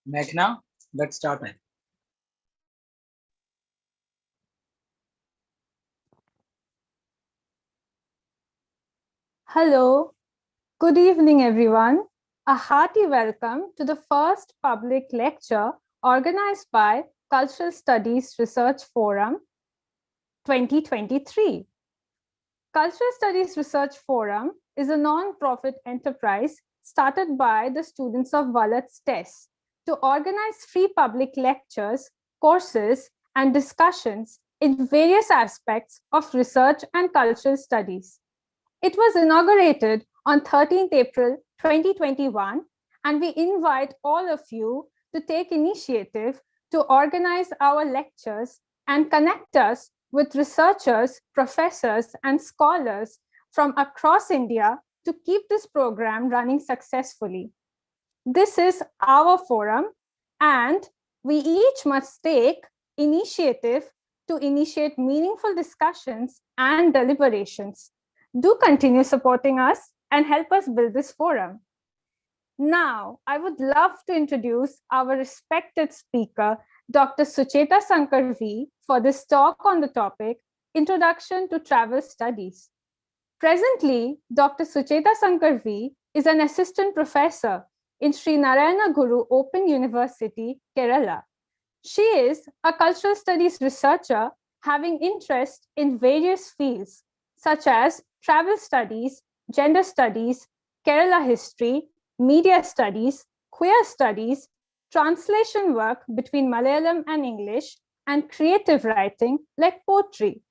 Meghna, let's start. Hello, good evening, everyone. A hearty welcome to the first public lecture organized by Cultural Studies Research Forum 2023. Cultural Studies Research Forum is a non-profit enterprise started by the students of Wallet's TES to organize free public lectures, courses, and discussions in various aspects of research and cultural studies. It was inaugurated on 13th April 2021, and we invite all of you to take initiative to organize our lectures and connect us with researchers, professors, and scholars from across India to keep this program running successfully. This is our forum, and we each must take initiative to initiate meaningful discussions and deliberations. Do continue supporting us and help us build this forum. Now, I would love to introduce our respected speaker, Dr. Sucheta Sankar V, for this talk on the topic, Introduction to Travel Studies. Presently, Dr. Sucheta Sankar V is an assistant professor in Sri Narayana Guru Open University, Kerala. She is a cultural studies researcher having interest in various fields such as travel studies, gender studies, Kerala history, media studies, queer studies, translation work between Malayalam and English, and creative writing like poetry.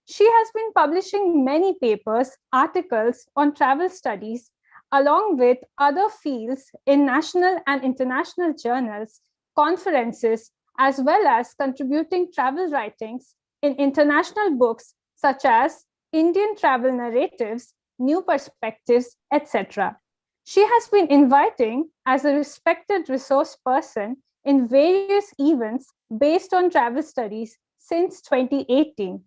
She has been publishing many papers, articles on travel studies, along with other fields in national and international journals, conferences, as well as contributing travel writings in international books such as Indian Travel Narratives, New Perspectives, etc. She has been inviting as a respected resource person in various events based on travel studies since 2018.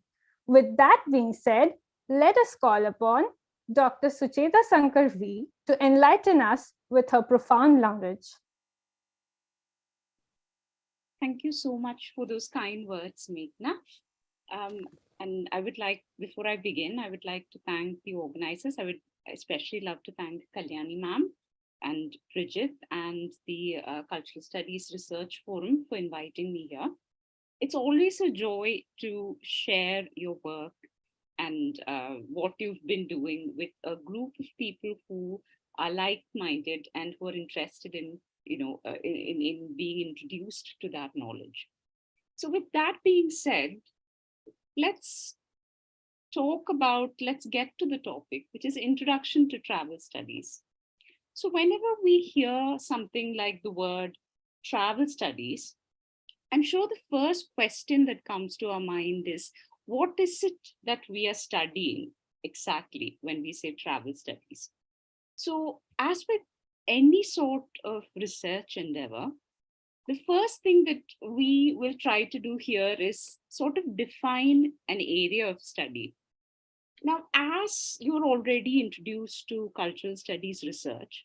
With that being said, let us call upon Dr. Sucheta Sankar V to enlighten us with her profound language. Thank you so much for those kind words, Meghna. And I would like, before I begin, I would like to thank the organizers. I would especially love to thank Kalyani ma'am and Bridget and the Cultural Studies Research Forum for inviting me here. It's always a joy to share your work and what you've been doing with a group of people who are like-minded and who are interested in, in being introduced to that knowledge. So with that being said, let's get to the topic, which is Introduction to Travel Studies. So whenever we hear something like the word travel studies, I'm sure the first question that comes to our mind is, what is it that we are studying exactly when we say travel studies? So as with any sort of research endeavor, the first thing that we will try to do here is sort of define an area of study. Now, as you're already introduced to cultural studies research,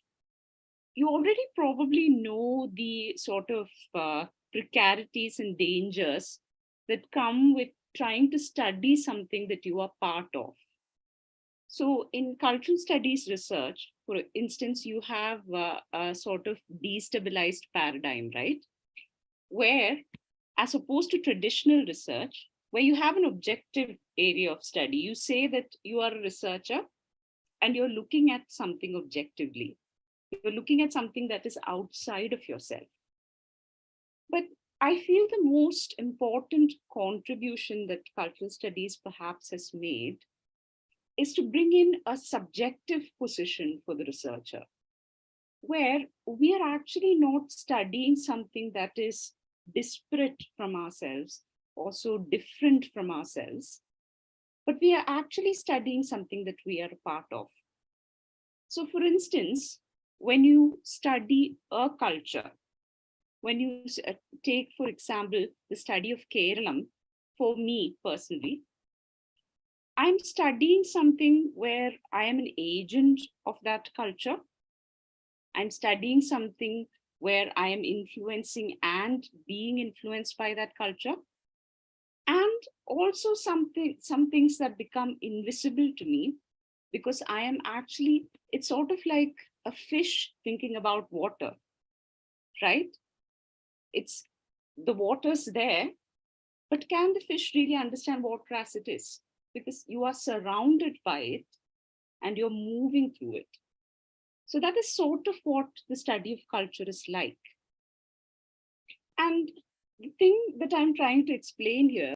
you already probably know the sort of precarities and dangers that come with trying to study something that you are part of. So in cultural studies research, for instance, you have a sort of destabilized paradigm, right? Where, as opposed to traditional research, where you have an objective area of study, you say that you are a researcher and you're looking at something objectively. You're looking at something that is outside of yourself. But I feel the most important contribution that cultural studies perhaps has made is to bring in a subjective position for the researcher, where we are actually not studying something that is disparate from ourselves, also different from ourselves, but we are actually studying something that we are a part of. So for instance, when you study a culture, when you take, for example, the study of Keralam, for me personally, I'm studying something where I am an agent of that culture. I'm studying something where I am influencing and being influenced by that culture. And also some things that become invisible to me, because I am actually, it's sort of like a fish thinking about water, right? It's the water's there, but can the fish really understand water as it is? Because you are surrounded by it and you're moving through it. So that is sort of what the study of culture is like. And the thing that I'm trying to explain here,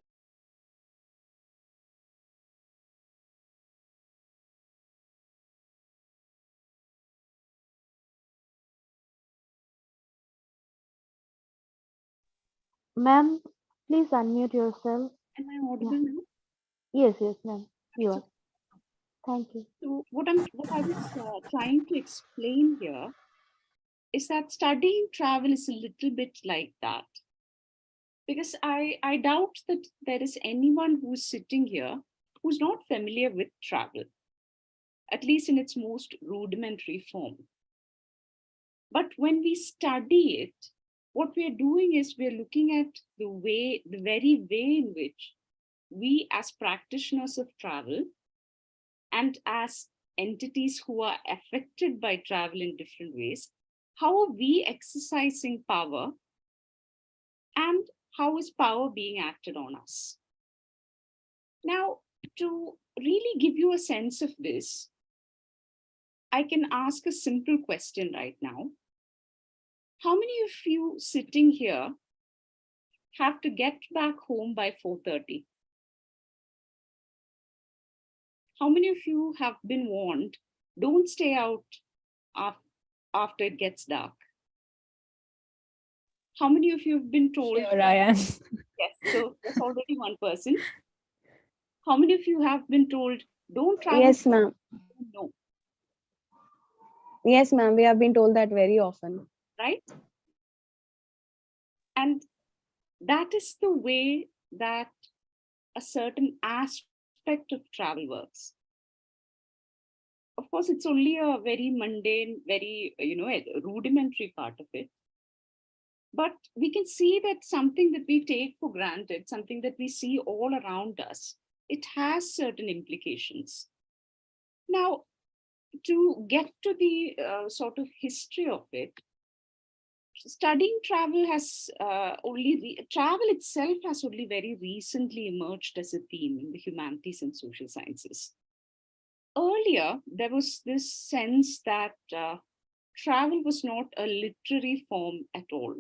Ma'am, please unmute yourself. am I Yeah. audible now? Yes, ma'am. You So, are. Thank you. so what I was trying to explain here is that studying travel is a little bit like that. Because I doubt that there is anyone who's sitting here who's not familiar with travel, at least in its most rudimentary form. But when we study it, what we're doing is we're looking at the very way in which we as practitioners of travel and as entities who are affected by travel in different ways, how are we exercising power and how is power being acted on us? Now, to really give you a sense of this, I can ask a simple question right now. How many of you sitting here have to get back home by 4:30? How many of you have been warned, don't stay out after it gets dark? How many of you have been told? Sure, I am. Yes, so that's already one person. How many of you have been told, don't travel? Yes, ma'am. No, Yes, ma'am. We have been told that very often. right? And that is the way that a certain aspect of travel works. Of course, it's only a very mundane, very, a rudimentary part of it. But we can see that something that we take for granted, something that we see all around us, it has certain implications. Now, to get to the sort of history of it, studying travel has travel itself has only very recently emerged as a theme in the humanities and social sciences. Earlier, there was this sense that travel was not a literary form at all.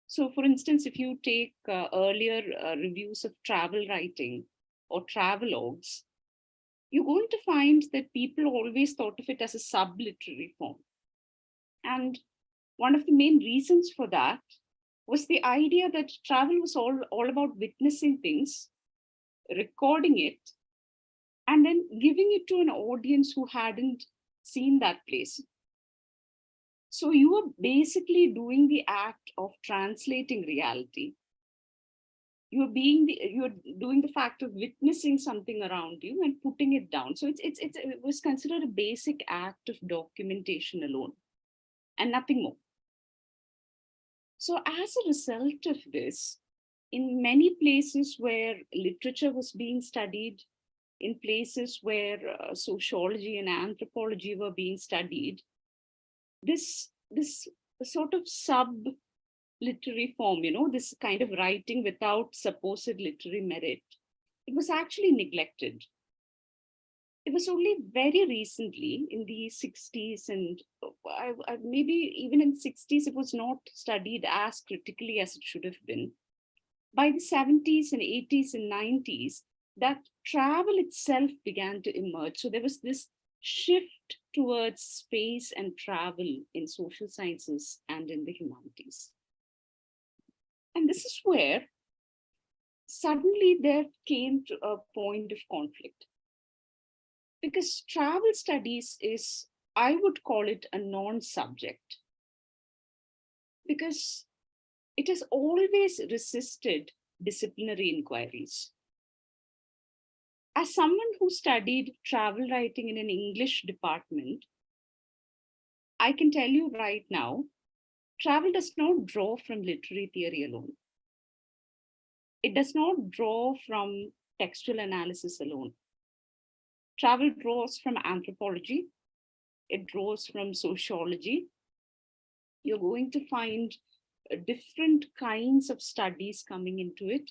So, for instance, if you take earlier reviews of travel writing or travelogues, you're going to find that people always thought of it as a sub-literary form. And one of the main reasons for that was the idea that travel was all about witnessing things, recording it, and then giving it to an audience who hadn't seen that place. So you are basically doing the act of translating reality. You're doing the fact of witnessing something around you and putting it down. So it was considered a basic act of documentation alone and nothing more. So as a result of this, in many places where literature was being studied, in places where sociology and anthropology were being studied, this sort of sub literary form, this kind of writing without supposed literary merit, it was actually neglected. It was only very recently in the 60s and maybe even in 60s, it was not studied as critically as it should have been. By the 70s and 80s and 90s, that travel itself began to emerge. So there was this shift towards space and travel in social sciences and in the humanities. And this is where suddenly there came to a point of conflict. Because travel studies is, I would call it a non-subject. Because it has always resisted disciplinary inquiries. As someone who studied travel writing in an English department, I can tell you right now, travel does not draw from literary theory alone. It does not draw from textual analysis alone. Travel draws from anthropology. It draws from sociology. You're going to find different kinds of studies coming into it.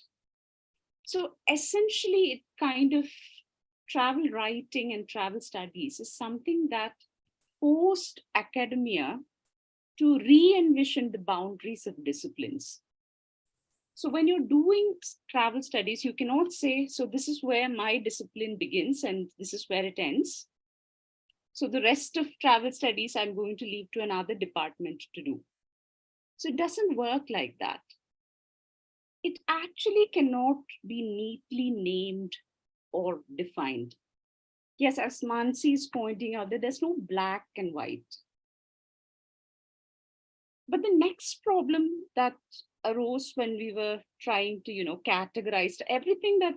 So essentially, it kind of travel writing and travel studies is something that forced academia to re-envision the boundaries of disciplines. So when you're doing travel studies, you cannot say, so this is where my discipline begins and this is where it ends. So the rest of travel studies, I'm going to leave to another department to do. So it doesn't work like that. It actually cannot be neatly named or defined. Yes, as Mansi is pointing out, that there's no black and white. But the next problem that arose when we were trying to, categorize everything that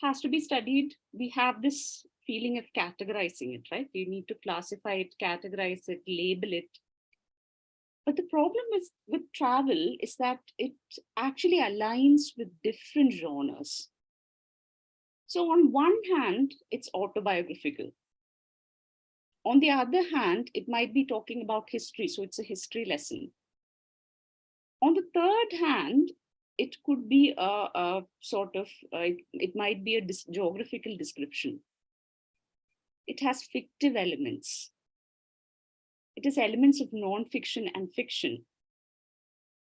has to be studied, we have this feeling of categorizing it, right? You need to classify it, categorize it, label it. But the problem is with travel is that it actually aligns with different genres. So on one hand, it's autobiographical. On the other hand, it might be talking about history, so it's a history lesson. On the third hand, it could be a sort of, it might be a geographical description. It has fictive elements. It has elements of non-fiction and fiction.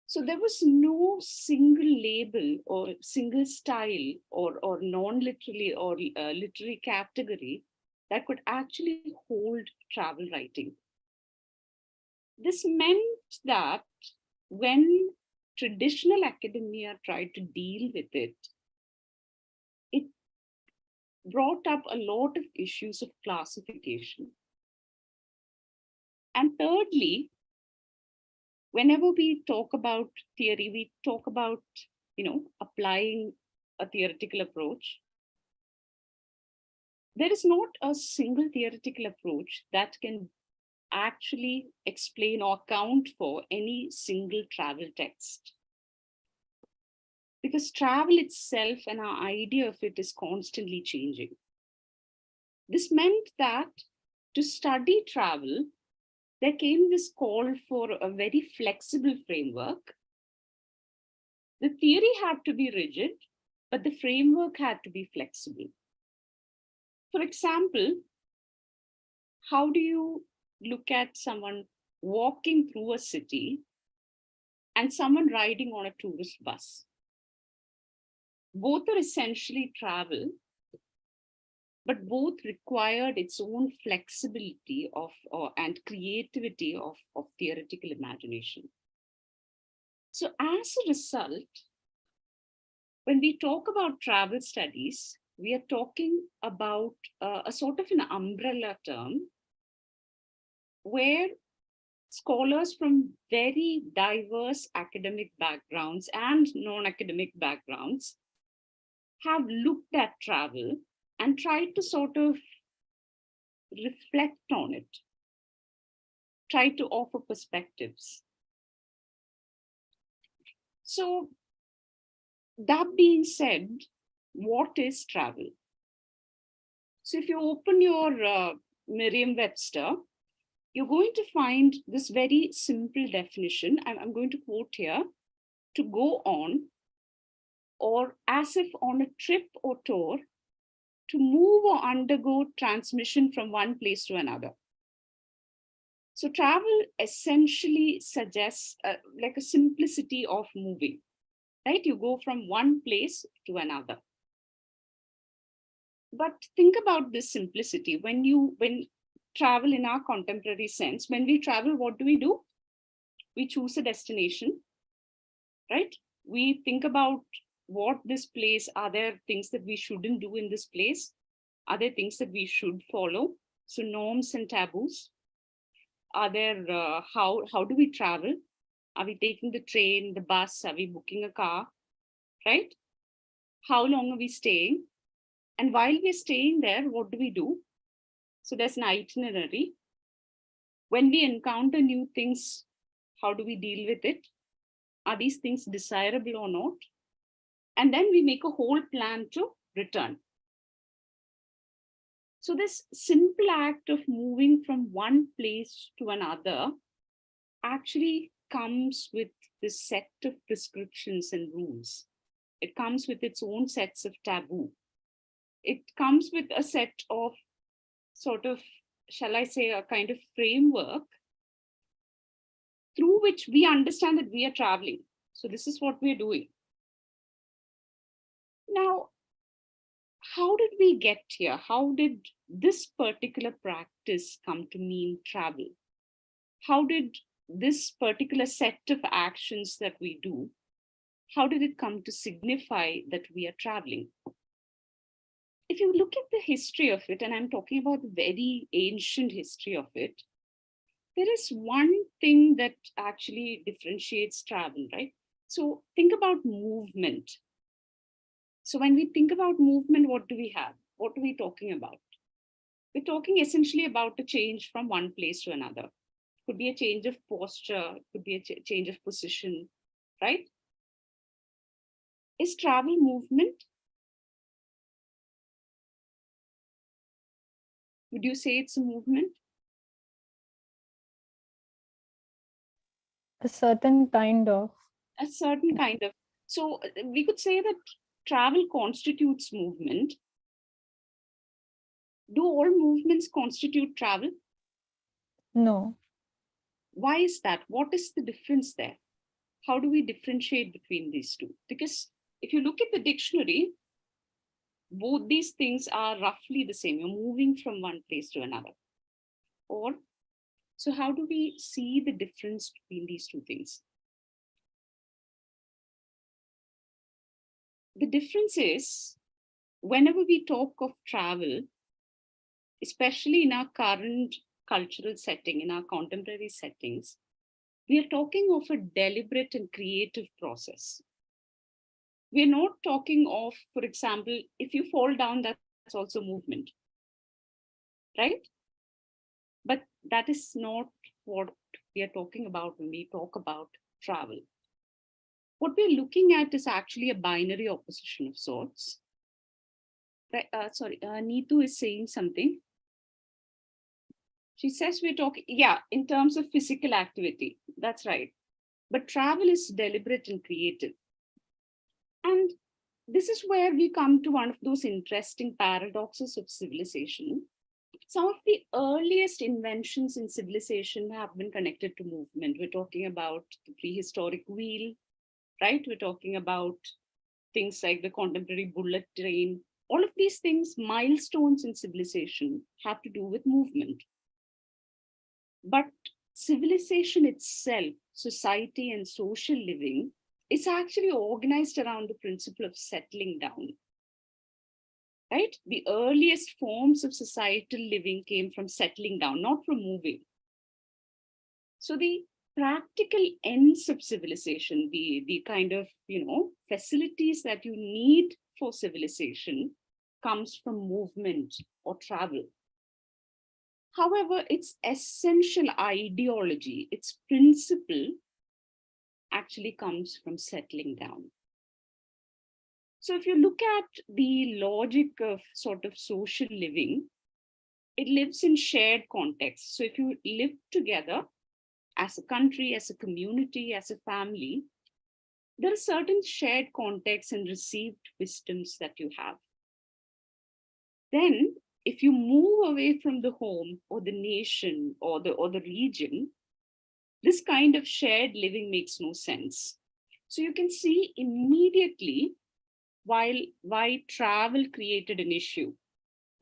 So there was no single label or single style or non-literary or literary category that could actually hold travel writing. This meant that when traditional academia tried to deal with it, it brought up a lot of issues of classification. And thirdly, whenever we talk about theory, we talk about, applying a theoretical approach. There is not a single theoretical approach that can actually explain or account for any single travel text. Because travel itself and our idea of it is constantly changing. This meant that to study travel, there came this call for a very flexible framework. The theory had to be rigid, but the framework had to be flexible. For example, how do you look at someone walking through a city and someone riding on a tourist bus? Both are essentially travel, but both required its own flexibility and creativity of theoretical imagination. So as a result, when we talk about travel studies, we are talking about a sort of an umbrella term where scholars from very diverse academic backgrounds and non-academic backgrounds have looked at travel and tried to sort of reflect on it, try to offer perspectives. So that being said, what is travel? So if you open your Merriam-Webster, you're going to find this very simple definition. I'm going to quote here: to go on, or as if on a trip or tour, to move or undergo transmission from one place to another. So travel essentially suggests like a simplicity of moving, right? You go from one place to another. But think about this simplicity. When travel in our contemporary sense, when we travel, what do? We choose a destination, right? We think about what this place, are there things that we shouldn't do in this place? Are there things that we should follow? So norms and taboos. Are there, how do we travel? Are we taking the train, the bus? Are we booking a car, right? How long are we staying? And while we're staying there, what do? So there's an itinerary. When we encounter new things, How do we deal with it? Are these things desirable or not? And then we make a whole plan to return. So this simple act of moving from one place to another actually comes with this set of prescriptions and rules. It comes with its own sets of taboo. It comes with a set of sort of, shall I say, a kind of framework through which we understand that we are traveling. So this is what we're doing. Now, how did we get here? How did this particular practice come to mean travel? How did this particular set of actions that we do, how did it come to signify that we are traveling? If you look at the history of it, and I'm talking about the very ancient history of it, there is one thing that actually differentiates travel, right? So think about movement. So when we think about movement, what do we have? What are we talking about? We're talking essentially about a change from one place to another. It could be a change of posture, it could be a change of position, right? Is travel movement? Would you say it's a movement? A certain kind of. A certain kind of. So we could say that travel constitutes movement. Do all movements constitute travel? No. Why is that? What is the difference there? How do we differentiate between these two? Because if you look at the dictionary, both these things are roughly the same. You're moving from one place to another. Or, so how do we see the difference between these two things? The difference is, whenever we talk of travel, especially in our current cultural setting, in our contemporary settings, we are talking of a deliberate and creative process. We're not talking of, for example, if you fall down, that's also movement, right? But that is not what we are talking about when we talk about travel. What we're looking at is actually a binary opposition of sorts. Right, Neetu is saying something. She says we're talking, yeah, in terms of physical activity. That's right. But travel is deliberate and creative. And this is where we come to one of those interesting paradoxes of civilization. Some of the earliest inventions in civilization have been connected to movement. We're talking about the prehistoric wheel, right? We're talking about things like the contemporary bullet train. All of these things, milestones in civilization, have to do with movement. But civilization itself, society and social living, is actually organized around the principle of settling down. Right? The earliest forms of societal living came from settling down, not from moving. So the practical ends of civilization, the kind of, facilities that you need for civilization comes from movement or travel. However, its essential ideology, its principle, actually comes from settling down. So if you look at the logic of sort of social living, it lives in shared context. So if you live together as a country, as a community, as a family, there are certain shared contexts and received wisdoms that you have. Then, if you move away from the home or the nation or the region, this kind of shared living makes no sense. So you can see immediately why travel created an issue.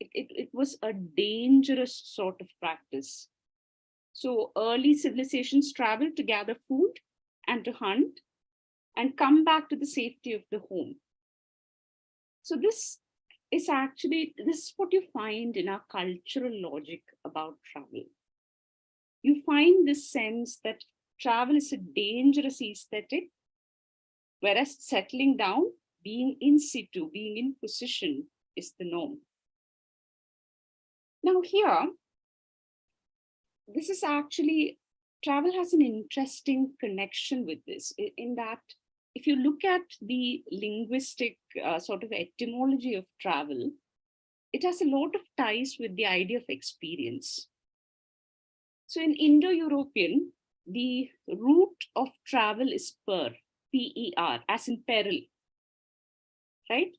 It was a dangerous sort of practice. So early civilizations traveled to gather food and to hunt and come back to the safety of the home. So this is what you find in our cultural logic about travel. You find this sense that travel is a dangerous aesthetic, whereas settling down, being in situ, being in position is the norm. Now here, this is actually travel has an interesting connection with this, in that if you look at the linguistic sort of etymology of travel, it has a lot of ties with the idea of experience. So in Indo-European, the root of travel is P-E-R, as in peril, right?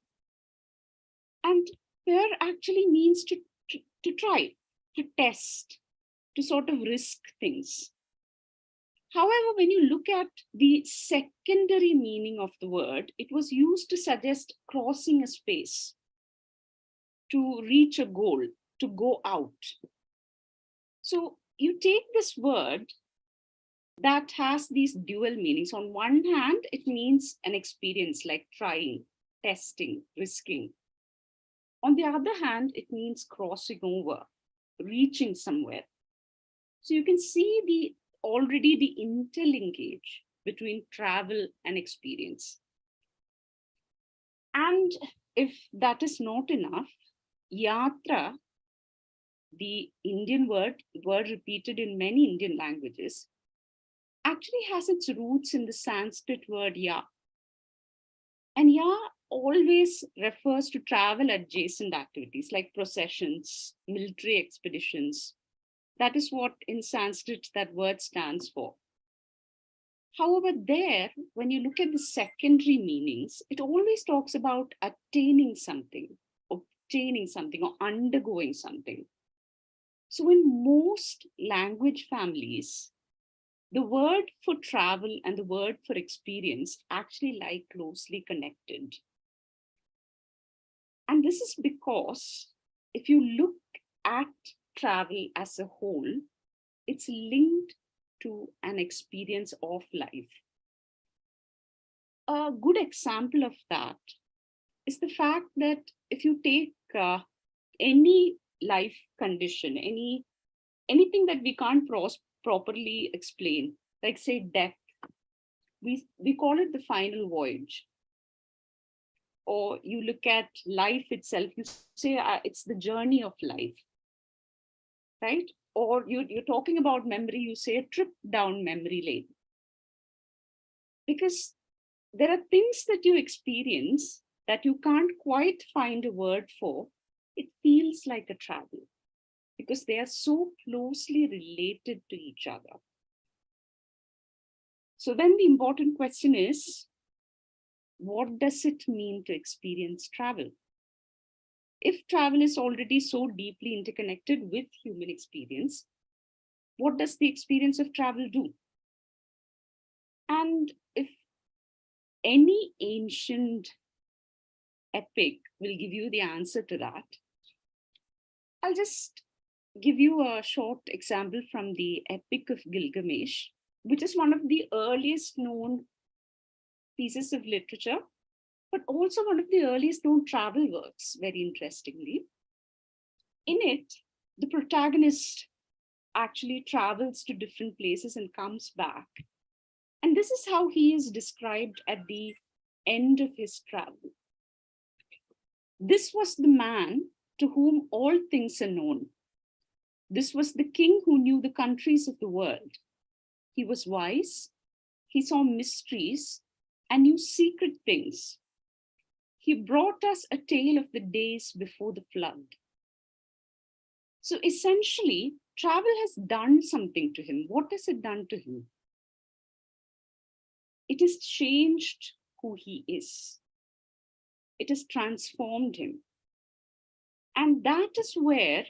And per actually means to try, to test, to sort of risk things. However, when you look at the secondary meaning of the word, it was used to suggest crossing a space, to reach a goal, to go out. So you take this word that has these dual meanings. On one hand, it means an experience like trying, testing, risking. On the other hand, it means crossing over, reaching somewhere. So you can see already the interlinkage between travel and experience. And if that is not enough, yatra, the Indian word repeated in many Indian languages, actually has its roots in the Sanskrit word ya. And ya always refers to travel adjacent activities like processions, military expeditions. That is what in Sanskrit that word stands for. However, there, when you look at the secondary meanings, it always talks about attaining something, obtaining something, or undergoing something. So in most language families, the word for travel and the word for experience actually lie closely connected. And this is because if you look at travel as a whole, it's linked to an experience of life. A good example of that is the fact that if you take any life condition, anything that we can't properly explain, like say death, we call it the final voyage. Or you look at life itself, you say it's the journey of life, right? Or you're talking about memory, you say a trip down memory lane. Because there are things that you experience that you can't quite find a word for. It feels like a travel because they are so closely related to each other. So then the important question is, what does it mean to experience travel? If travel is already so deeply interconnected with human experience, what does the experience of travel do? And if any ancient epic will give you the answer to that, I'll just give you a short example from the Epic of Gilgamesh, which is one of the earliest known pieces of literature, but also one of the earliest known travel works, very interestingly. In it, the protagonist actually travels to different places and comes back. And this is how he is described at the end of his travel. This was the man to whom all things are known. This was the king who knew the countries of the world. He was wise, he saw mysteries, and knew secret things. He brought us a tale of the days before the flood. So essentially, travel has done something to him. What has it done to him? It has changed who he is. It has transformed him. And that is where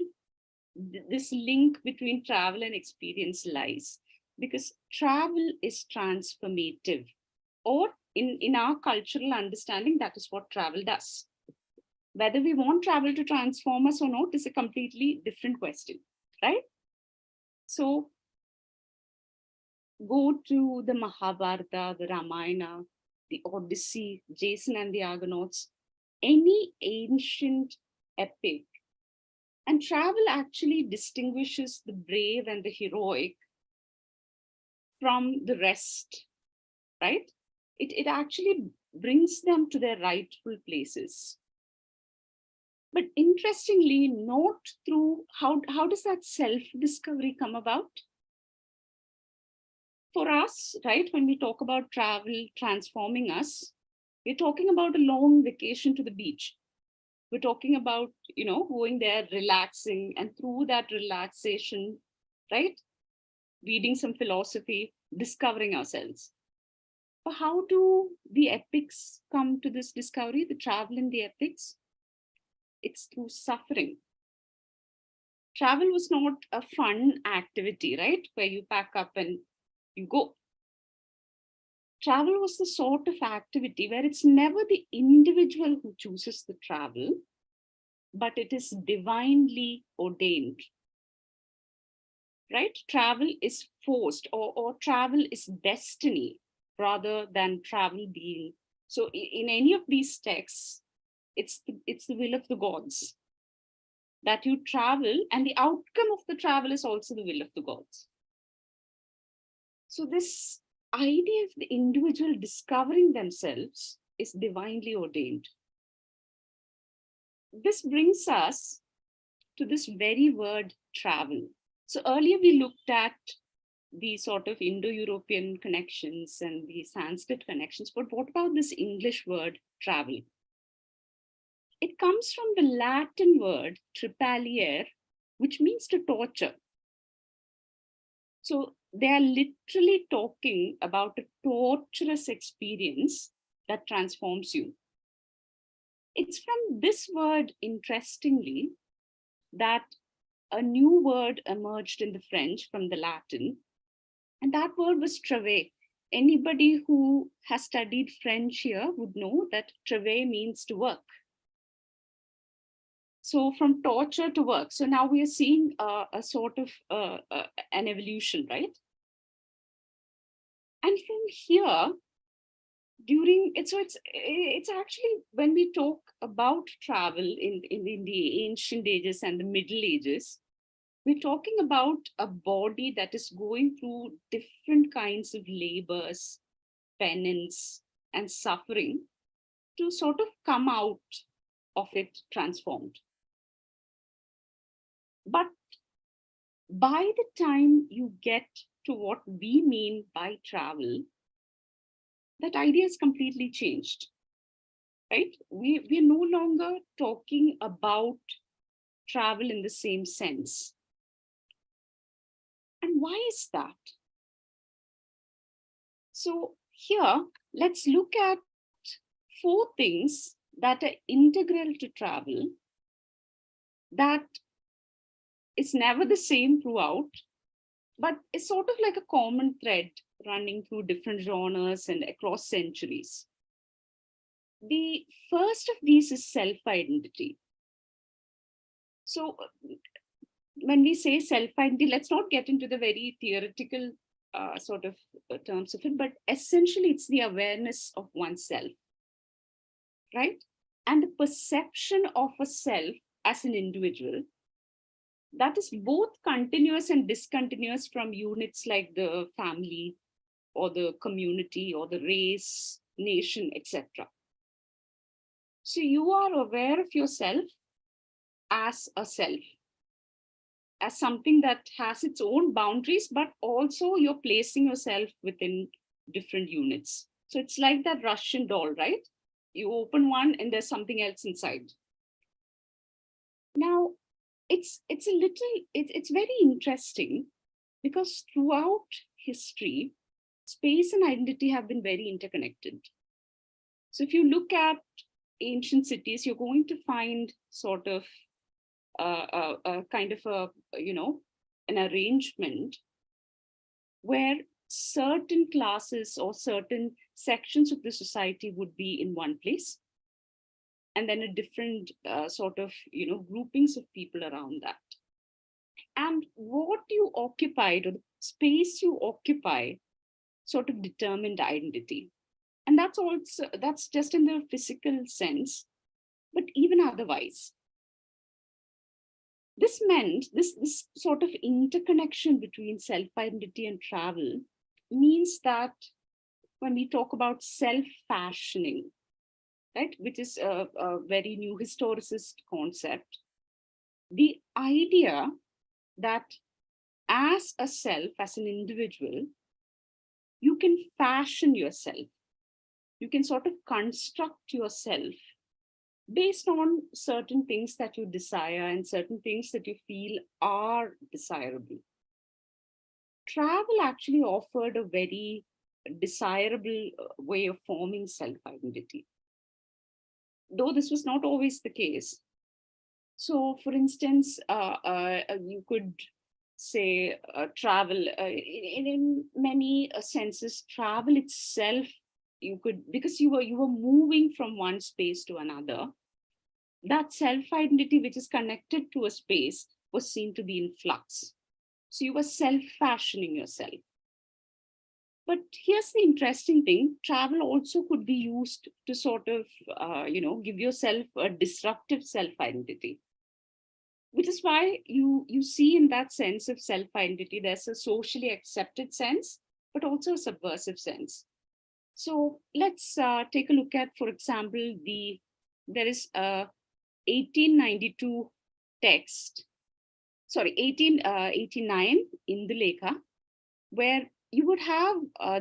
this link between travel and experience lies, because travel is transformative, or in our cultural understanding, that is what travel does. Whether we want travel to transform us or not is a completely different question, right? So go to the Mahabharata, the Ramayana, the Odyssey, Jason and the Argonauts, any ancient epic. And travel actually distinguishes the brave and the heroic from the rest, right? It actually brings them to their rightful places. But interestingly, not through, how does that self-discovery come about? For us, right, when we talk about travel transforming us, we're talking about a long vacation to the beach. We're talking about, going there, relaxing, and through that relaxation, right, reading some philosophy, discovering ourselves. But how do the epics come to this discovery, the travel in the epics? It's through suffering. Travel was not a fun activity, right, where you pack up and you go. Travel was the sort of activity where it's never the individual who chooses the travel, but it is divinely ordained. Right? Travel is forced, or travel is destiny rather than travel being. So in any of these texts, it's the will of the gods that you travel, and the outcome of the travel is also the will of the gods. So this idea of the individual discovering themselves is divinely ordained. This brings us to this very word travel. So earlier we looked at the sort of Indo-European connections and the Sanskrit connections, but what about this English word travel? It comes from the Latin word tripaliere, which means to torture. So they are literally talking about a torturous experience that transforms you. It's from this word, interestingly, that a new word emerged in the French from the Latin, and that word was travail. Anybody who has studied French here would know that travail means to work. So from torture to work. So now we are seeing a sort of an evolution, right? And from here, it's actually, when we talk about travel in the ancient ages and the Middle Ages, we're talking about a body that is going through different kinds of labors, penance, and suffering to sort of come out of it transformed. But by the time you get to what we mean by travel, that idea is completely changed, right? We're no longer talking about travel in the same sense. And why is that? So here, let's look at 4 things that are integral to travel, that is never the same throughout, but it's sort of like a common thread running through different genres and across centuries. The first of these is self-identity. So when we say self-identity, let's not get into the very theoretical sort of terms of it, but essentially it's the awareness of oneself, right? And the perception of a self as an individual that is both continuous and discontinuous from units like the family or the community or the race, nation, etc. So you are aware of yourself as a self, as something that has its own boundaries, but also you're placing yourself within different units. So it's like that Russian doll, right? You open one and there's something else inside. Now, it's very interesting because throughout history, space and identity have been very interconnected. So if you look at ancient cities, you're going to find sort of a kind of an arrangement where certain classes or certain sections of the society would be in one place, and then a different sort of groupings of people around that. And what you occupied, or the space you occupy, sort of determined identity. And that's just in the physical sense, but even otherwise. This meant this sort of interconnection between self-identity and travel means that when we talk about self-fashioning, right, which is a very new historicist concept, the idea that as a self, as an individual, you can fashion yourself. You can sort of construct yourself based on certain things that you desire and certain things that you feel are desirable. Travel actually offered a very desirable way of forming self-identity, though this was not always the case. So, for instance, you could say travel in many senses. Travel itself, you could, because you were moving from one space to another. That self-identity, which is connected to a space, was seen to be in flux. So you were self-fashioning yourself. But here's the interesting thing: travel also could be used to sort of, give yourself a disruptive self-identity. Which is why you see in that sense of self-identity, there's a socially accepted sense, but also a subversive sense. So let's take a look at, for example, there is a 1892 text, 1889 in the Lekha, where you would have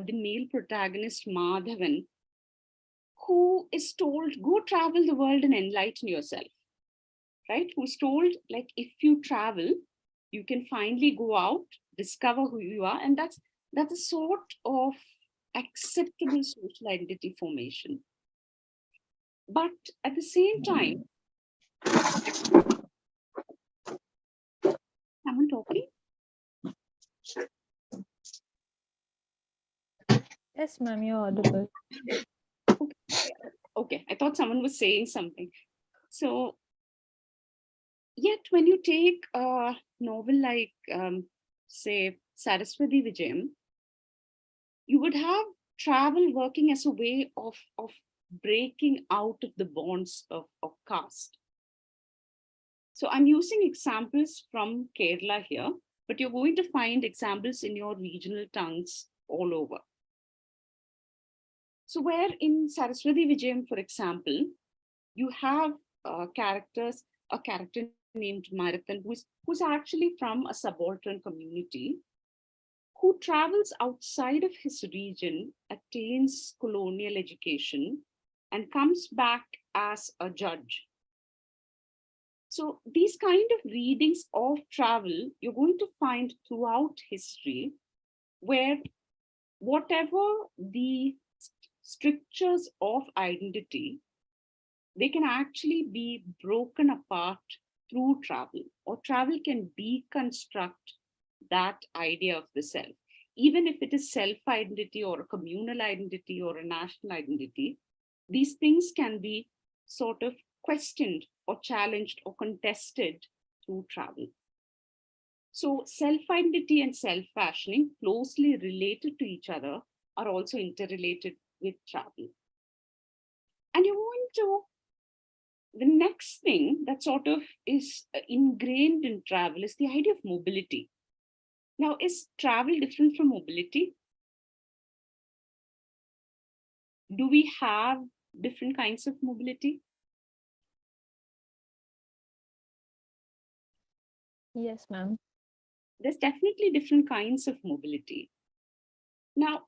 the male protagonist Madhavan, who is told, go travel the world and enlighten yourself. Right? Who's told, like, if you travel, you can finally go out, discover who you are, and that's a sort of acceptable social identity formation. But at the same time, someone talking? Yes, ma'am, you're audible. Okay, I thought someone was saying something. So, yet when you take a novel like, say, Saraswati Vijayam, you would have travel working as a way of breaking out of the bonds of caste. So I'm using examples from Kerala here, but you're going to find examples in your regional tongues all over. So where in Saraswati Vijayam, for example, you have a character named Marathan, who's actually from a subaltern community, who travels outside of his region, attains colonial education, and comes back as a judge. So these kind of readings of travel, you're going to find throughout history, where whatever the strictures of identity, they can actually be broken apart through travel, or travel can deconstruct that idea of the self. Even if it is self-identity or a communal identity or a national identity, these things can be sort of questioned or challenged or contested through travel. So self-identity and self-fashioning, closely related to each other, are also interrelated with travel. And you're going to, the next thing that sort of is ingrained in travel is the idea of mobility. Now, is travel different from mobility? Do we have different kinds of mobility? Yes, ma'am. There's definitely different kinds of mobility. Now,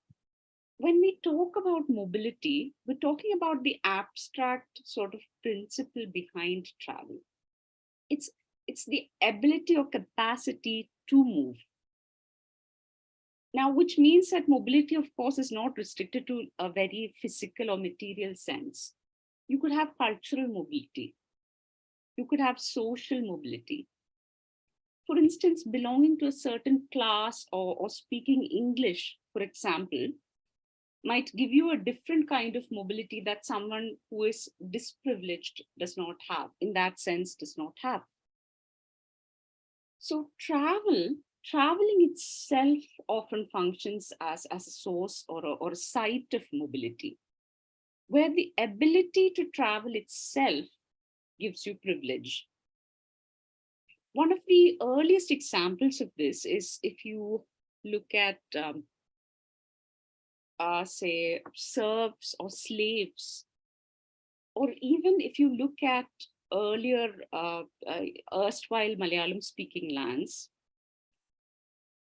when we talk about mobility, we're talking about the abstract sort of principle behind travel. It's the ability or capacity to move. Now, which means that mobility, of course, is not restricted to a very physical or material sense. You could have cultural mobility. You could have social mobility. For instance, belonging to a certain class or speaking English, for example, might give you a different kind of mobility that someone who is disprivileged does not have, in that sense, does not have. So traveling itself often functions as a source or a site of mobility, where the ability to travel itself gives you privilege. One of the earliest examples of this is if you look at, say, serfs or slaves, or even if you look at earlier erstwhile Malayalam speaking lands,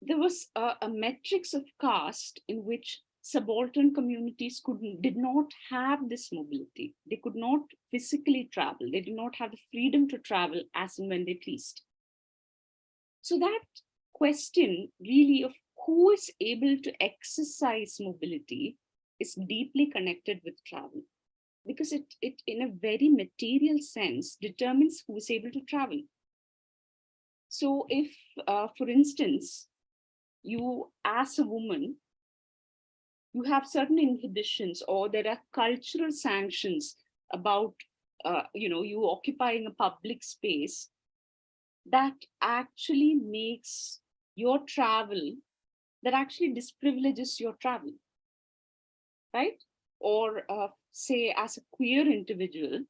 there was a matrix of caste in which subaltern communities did not have this mobility. They could not physically travel. They did not have the freedom to travel as and when they pleased. So that question really of who is able to exercise mobility is deeply connected with travel, because it in a very material sense determines who is able to travel. So if, for instance, you as a woman, you have certain inhibitions, or there are cultural sanctions about, you occupying a public space, that actually makes your travel, that actually disprivileges your travel, right? Or say as a queer individual,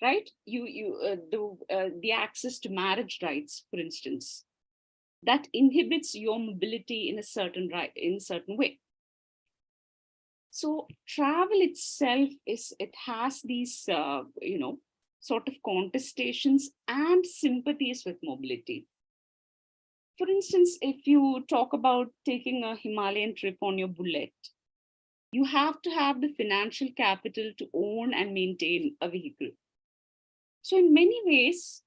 right? The access to marriage rights, for instance, that inhibits your mobility in a certain way. So travel itself it has these, sort of contestations and sympathies with mobility. For instance, if you talk about taking a Himalayan trip on your bullet, you have to have the financial capital to own and maintain a vehicle. So in many ways,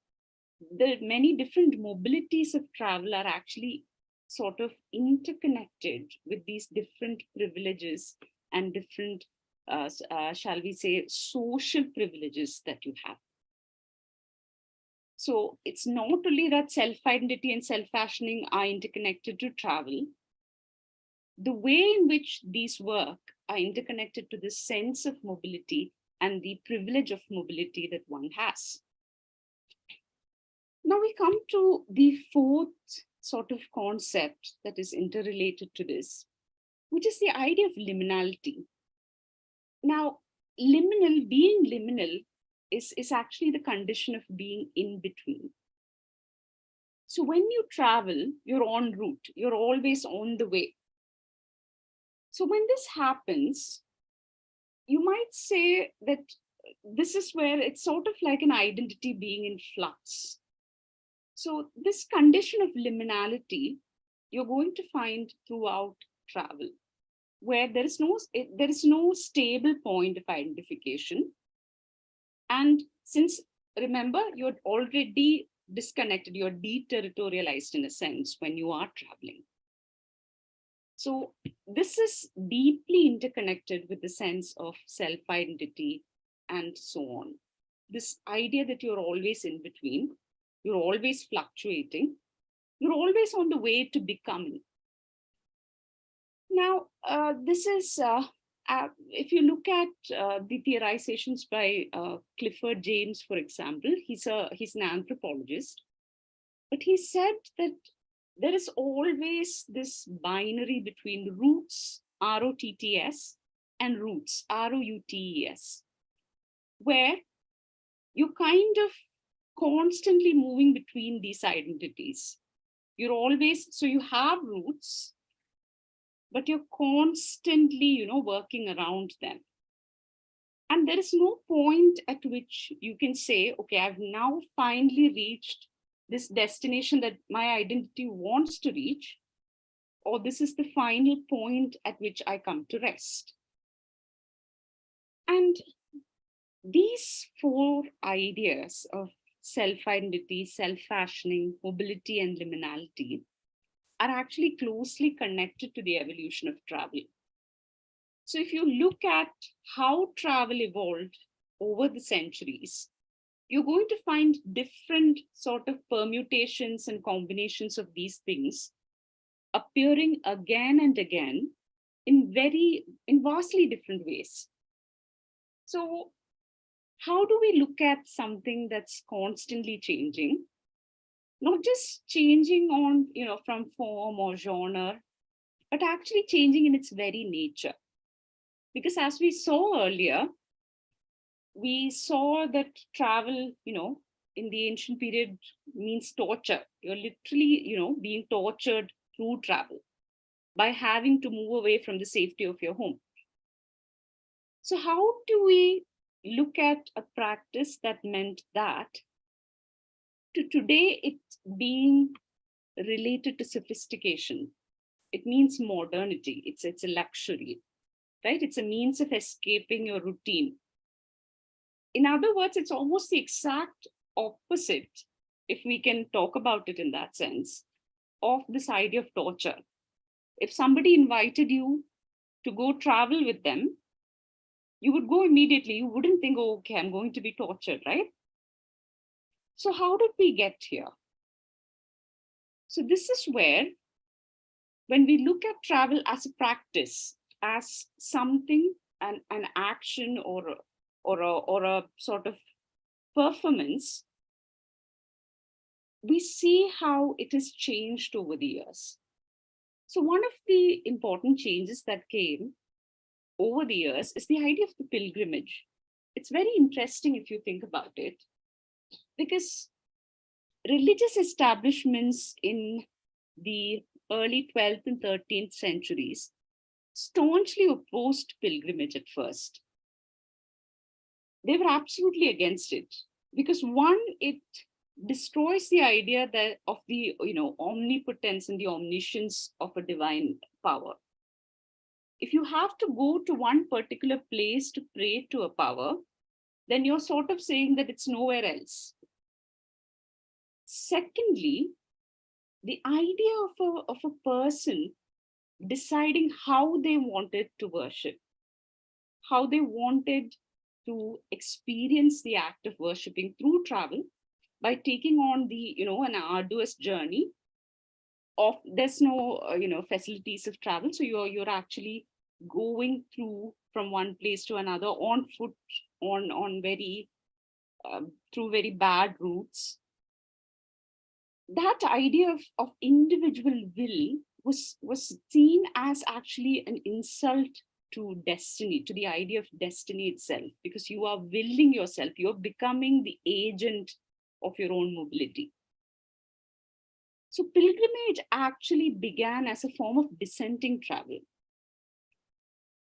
the many different mobilities of travel are actually sort of interconnected with these different privileges and different, shall we say, social privileges that you have. So it's not only that self-identity and self-fashioning are interconnected to travel. The way in which these work are interconnected to the sense of mobility and the privilege of mobility that one has. Now we come to the fourth sort of concept that is interrelated to this, which is the idea of liminality. Now, being liminal is actually the condition of being in between. So when you travel, you're en route, you're always on the way. So when this happens, you might say that this is where it's sort of like an identity being in flux. So this condition of liminality, you're going to find throughout travel, where there is no stable point of identification. And since, remember, you're already disconnected, you're deterritorialized in a sense when you are traveling. So this is deeply interconnected with the sense of self-identity and so on. This idea that you're always in between, you're always fluctuating, you're always on the way to becoming. Now, this is, if you look at the theorizations by Clifford James, for example, he's an anthropologist, but he said that there is always this binary between roots, R-O-T-T-S, and roots, R-O-U-T-E-S, where you're kind of constantly moving between these identities. You're always, so you have roots, but you're constantly, working around them. And there is no point at which you can say, okay, I've now finally reached this destination that my identity wants to reach, or this is the final point at which I come to rest. And these four ideas of self-identity, self-fashioning, mobility, and liminality are actually closely connected to the evolution of travel. So if you look at how travel evolved over the centuries, you're going to find different sort of permutations and combinations of these things appearing again and again in vastly different ways. So how do we look at something that's constantly changing? Not just changing on, from form or genre, but actually changing in its very nature. Because as we saw earlier, we saw that travel, in the ancient period means torture. You're literally, being tortured through travel by having to move away from the safety of your home. So how do we look at a practice that meant that to today it's being related to sophistication, It means modernity. It's a luxury, right? It's a means of escaping your routine. In other words, it's almost the exact opposite, if we can talk about it in that sense, of this idea of torture. If somebody invited you to go travel with them, you would go immediately. You wouldn't think, oh, okay, I'm going to be tortured, right? So how did we get here? So this is where, when we look at travel as a practice, as something, an action, or a sort of performance, we see how it has changed over the years. So one of the important changes that came over the years is the idea of the pilgrimage. It's very interesting if you think about it, because religious establishments in the early 12th and 13th centuries staunchly opposed pilgrimage at first. They were absolutely against it because, one, it destroys the idea that of the omnipotence and the omniscience of a divine power. If you have to go to one particular place to pray to a power, then you're sort of saying that it's nowhere else. Secondly, the idea of a person deciding how they wanted to worship, how they wanted to experience the act of worshiping through travel by taking on an arduous journey of, there's no facilities of travel, so you're actually going through from one place to another on foot, on very through very bad routes. That idea of individual will was seen as actually an insult to destiny, to the idea of destiny itself, because you are willing yourself, you're becoming the agent of your own mobility. So pilgrimage actually began as a form of dissenting travel.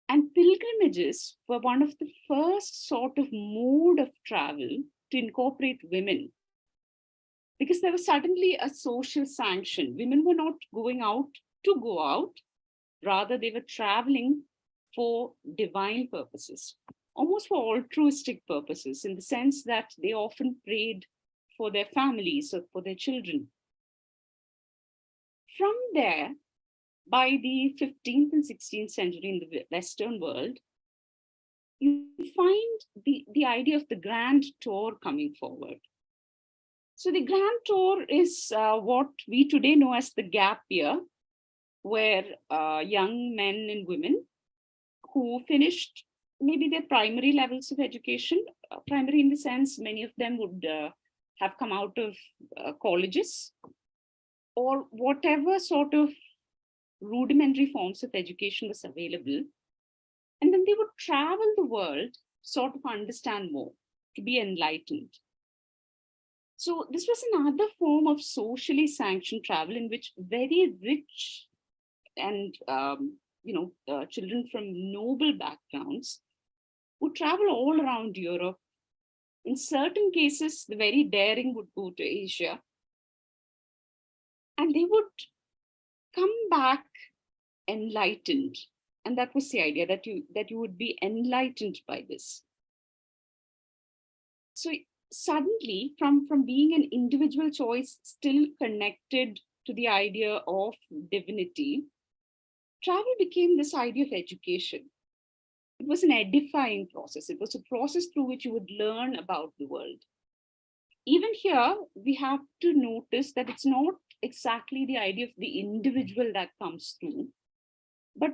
And pilgrimages were one of the first sort of mode of travel to incorporate women, because there was suddenly a social sanction. Women were not going out to go out, rather they were traveling for divine purposes, almost for altruistic purposes, in the sense that they often prayed for their families or for their children. From there, by the 15th and 16th century in the Western world, you find the idea of the grand tour coming forward. So the grand tour is what we today know as the gap year, where young men and women who finished maybe their primary levels of education, primary in the sense many of them would have come out of colleges, or whatever sort of rudimentary forms of education was available. And then they would travel the world, sort of understand more, to be enlightened. So this was another form of socially sanctioned travel in which very rich and children from noble backgrounds would travel all around Europe. In certain cases, the very daring would go to Asia, and they would come back enlightened. And that was the idea, that you would be enlightened by this. So suddenly, from being an individual choice still connected to the idea of divinity, travel became this idea of education. It was an edifying process. It was a process through which you would learn about the world. Even here, we have to notice that it's not exactly the idea of the individual that comes through, but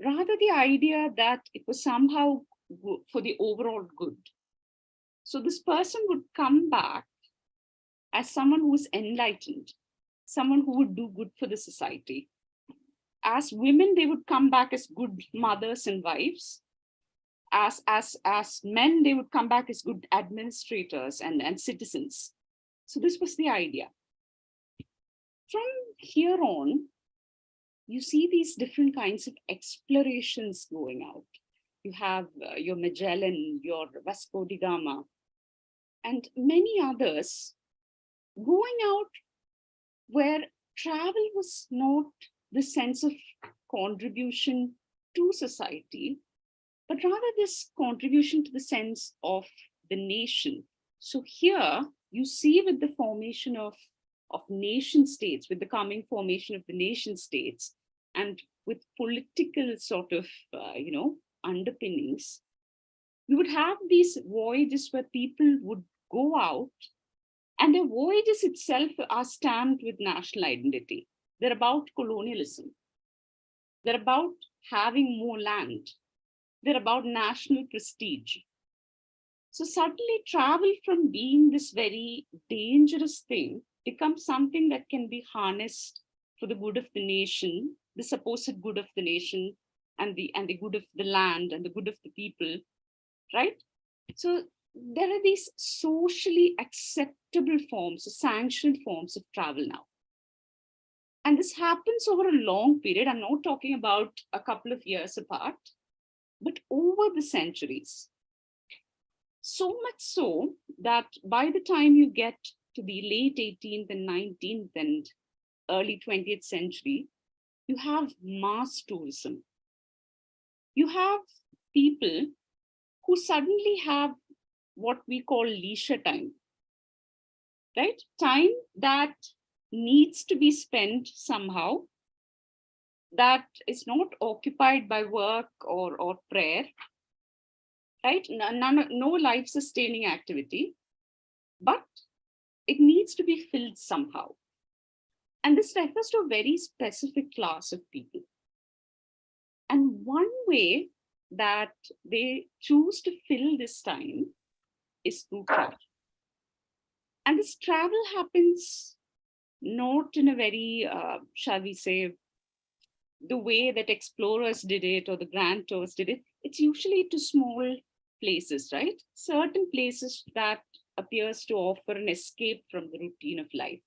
rather the idea that it was somehow for the overall good. So this person would come back as someone who is enlightened, someone who would do good for the society. As women, they would come back as good mothers and wives. As men, they would come back as good administrators and citizens. So this was the idea. From here on, you see these different kinds of explorations going out. You have your Magellan, your Vasco da Gama, and many others going out where travel was not the sense of contribution to society, but rather this contribution to the sense of the nation. So here you see with the formation of nation states, with the coming formation of the nation states, and with political sort of, underpinnings, we would have these voyages where people would go out, and the voyages itself are stamped with national identity. They're about colonialism. They're about having more land. They're about national prestige. So suddenly travel from being this very dangerous thing becomes something that can be harnessed for the good of the nation, the supposed good of the nation, and the good of the land and the good of the people, right? So there are these socially acceptable forms, sanctioned forms of travel now. And this happens over a long period. I'm not talking about a couple of years apart, but over the centuries. So much so that by the time you get to the late 18th and 19th and early 20th century, you have mass tourism. You have people who suddenly have what we call leisure time, right? Time that needs to be spent somehow, that is not occupied by work or prayer, right? No life sustaining activity, but it needs to be filled somehow. And this refers to a very specific class of people. And one way that they choose to fill this time is through travel. And this travel happens not in a very, shall we say, the way that explorers did it or the grand tours did it. It's usually to small places, right? Certain places that appears to offer an escape from the routine of life.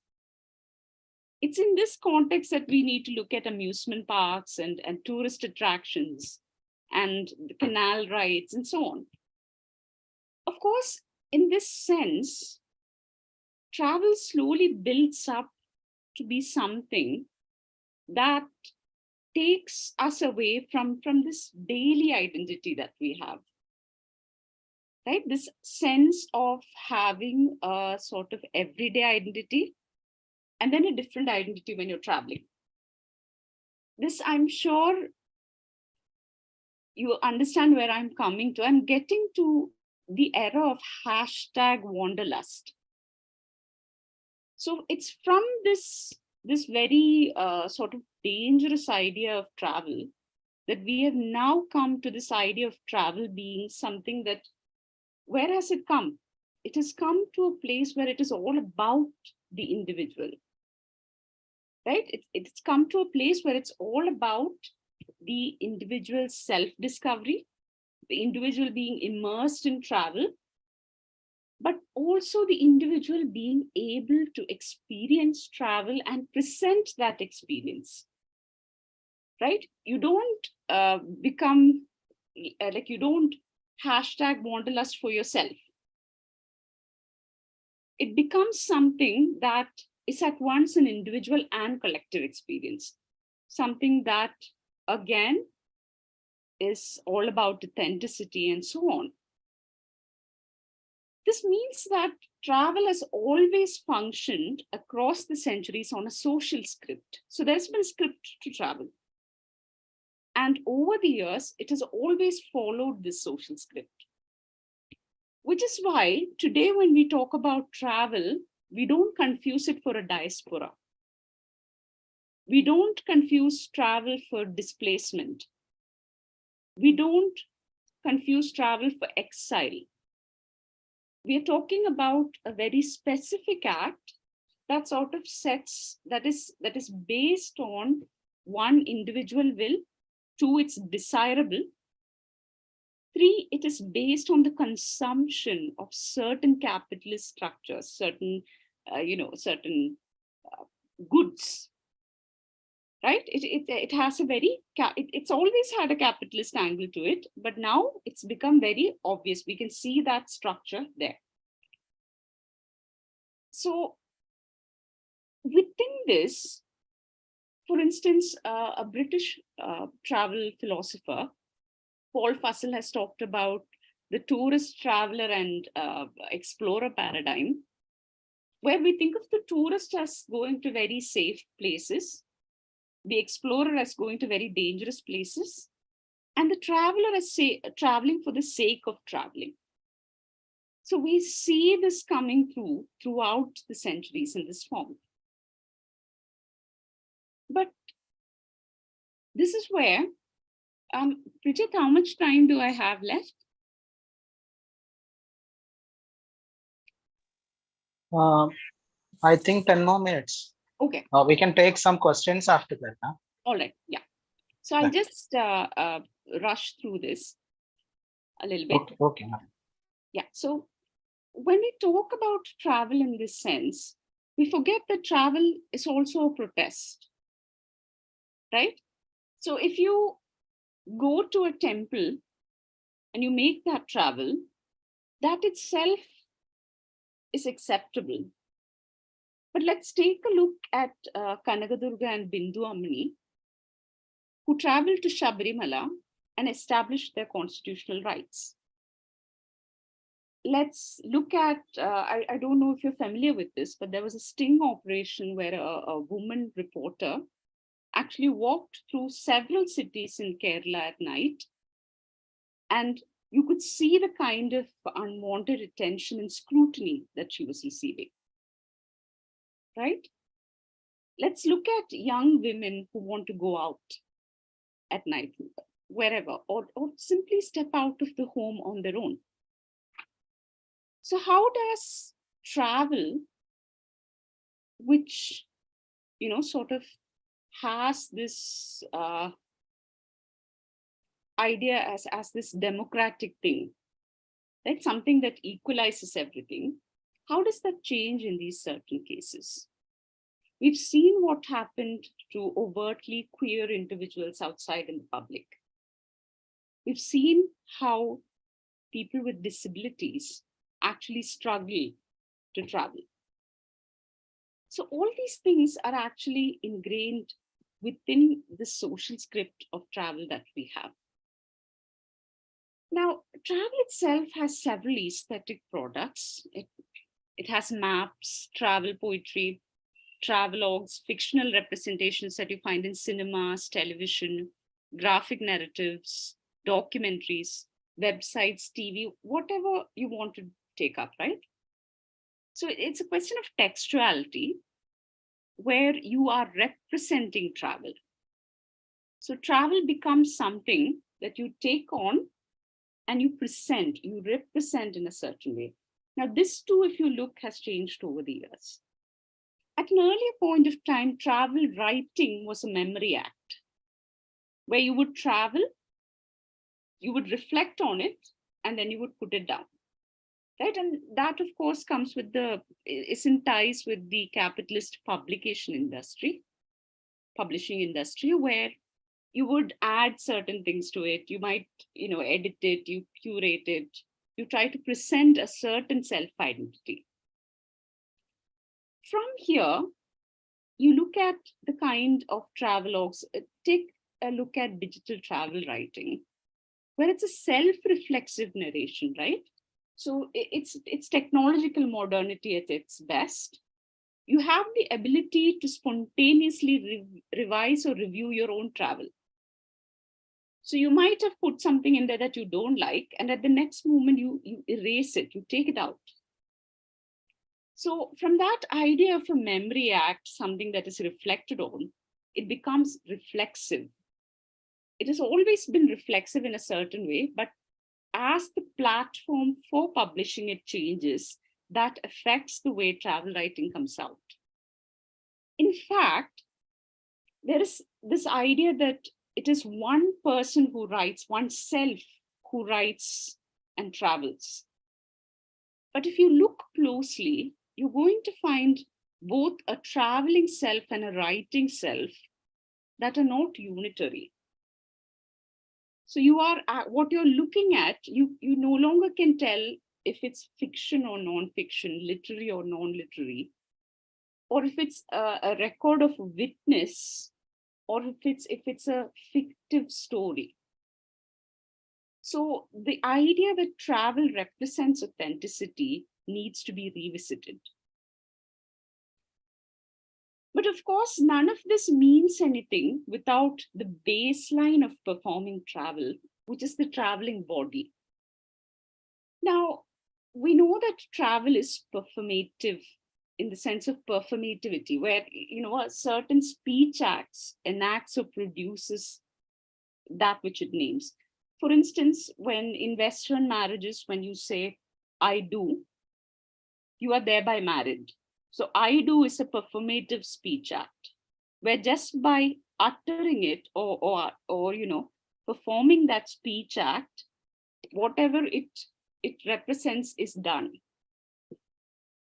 It's in this context that we need to look at amusement parks and tourist attractions and the canal rides and so on. Of course, in this sense, travel slowly builds up to be something that takes us away from this daily identity that we have, right? This sense of having a sort of everyday identity and then a different identity when you're traveling. This, I'm sure you understand where I'm coming to. I'm getting to the era of hashtag wanderlust. So it's from this very sort of dangerous idea of travel that we have now come to this idea of travel being something that, where has it come? It has come to a place where it is all about the individual, right? It's come to a place where it's all about the individual self-discovery, the individual being immersed in travel, but also the individual being able to experience travel and present that experience, right? You don't become, like you don't hashtag wanderlust for yourself. It becomes something that is at once an individual and collective experience. Something that, again, is all about authenticity and so on. This means that travel has always functioned across the centuries on a social script. So there's been a script to travel. And over the years, it has always followed this social script. Which is why today, when we talk about travel, we don't confuse it for a diaspora. We don't confuse travel for displacement. We don't confuse travel for exile. We are talking about a very specific act that sort of sets, that is based on one, individual will, two, it's desirable, three, it is based on the consumption of certain capitalist structures, certain, certain goods, right? It has a very, it's always had a capitalist angle to it, but now it's become very obvious. We can see that structure there. So within this, For instance, a British travel philosopher, Paul Fussell, has talked about the tourist, traveler, and explorer paradigm, where we think of the tourist as going to very safe places, the explorer as going to very dangerous places, and the traveler as traveling for the sake of traveling. So we see this coming throughout the centuries in this form. But this is where, Bridget, how much time do I have left? I think 10 more minutes. Okay. We can take some questions after that. Huh? All right. Yeah. So I'll Yeah. just rush through this a little bit. Okay. Yeah. So when we talk about travel in this sense, we forget that travel is also a protest, right? So if you go to a temple and you make that travel, that itself is acceptable. But let's take a look at Kanagadurga and Bindu Ammani, who traveled to Shabarimala and established their constitutional rights. Let's look at, I don't know if you're familiar with this, but there was a sting operation where a woman reporter actually walked through several cities in Kerala at night, and you could see the kind of unwanted attention and scrutiny that she was receiving, right? Let's look at young women who want to go out at night, wherever, or simply step out of the home on their own. So how does travel, which, sort of has this idea as this democratic thing, right? Something that equalizes everything. How does that change in these certain cases? We've seen what happened to overtly queer individuals outside in the public. We've seen how people with disabilities actually struggle to travel. So all these things are actually ingrained within the social script of travel that we have. Now, travel itself has several aesthetic products. It has maps, travel poetry, travelogues, fictional representations that you find in cinemas, television, graphic narratives, documentaries, websites, TV, whatever you want to take up, right? So it's a question of textuality where you are representing travel. So travel becomes something that you take on and you present, you represent in a certain way. Now, this too, if you look, has changed over the years. At an earlier point of time, travel writing was a memory act, where you would travel, you would reflect on it, and then you would put it down, right? And that, of course, is in ties with the capitalist publishing industry, where you would add certain things to it. You might, edit it, you curate it, you try to present a certain self-identity. From here, you look at the kind of travelogues. Take a look at digital travel writing, where it's a self-reflexive narration, right? So it's technological modernity at its best. You have the ability to spontaneously revise or review your own travel. So you might have put something in there that you don't like, and at the next moment you erase it, you take it out. So from that idea of a memory act, something that is reflected on, it becomes reflexive. It has always been reflexive in a certain way, but as the platform for publishing it changes, that affects the way travel writing comes out. In fact, there is this idea that it is one person who writes, oneself who writes and travels. But if you look closely, you're going to find both a traveling self and a writing self that are not unitary. So you are what you're looking at, you no longer can tell if it's fiction or non-fiction, literary or non-literary, or if it's a record of a witness or if it's a fictive story. So the idea that travel represents authenticity needs to be revisited. But of course, none of this means anything without the baseline of performing travel, which is the traveling body. Now, we know that travel is performative in the sense of performativity, where a certain speech enacts or produces that which it names. For instance, when in Western marriages, when you say, I do, you are thereby married. So I do is a performative speech act, where just by uttering it or performing that speech act, whatever it represents is done.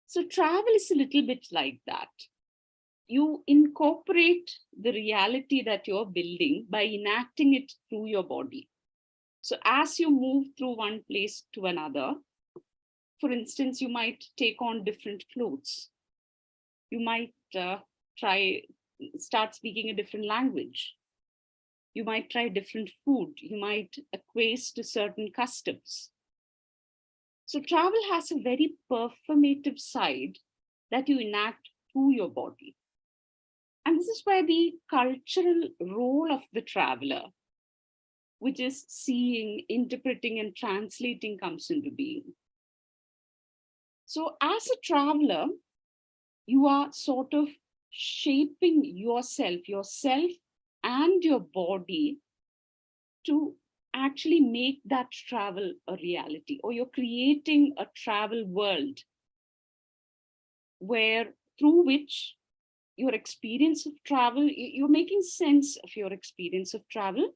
So travel is a little bit like that. You incorporate the reality that you're building by enacting it through your body. So as you move through one place to another, for instance, you might take on different clothes. You might start speaking a different language. You might try different food. You might acquiesce to certain customs. So travel has a very performative side that you enact through your body. And this is where the cultural role of the traveler, which is seeing, interpreting, and translating, comes into being. So as a traveler, you are sort of shaping yourself and your body to actually make that travel a reality, or you're creating a travel world where through which your experience of travel, you're making sense of your experience of travel,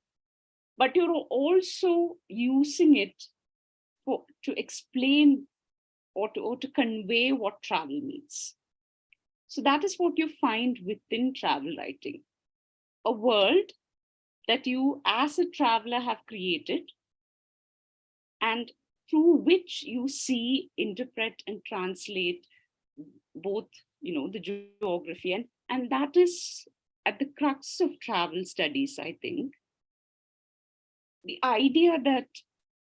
but you're also using it to explain or to convey what travel means. So that is what you find within travel writing, a world that you as a traveler have created and through which you see, interpret, and translate both, the geography, and that is at the crux of travel studies, I think. The idea that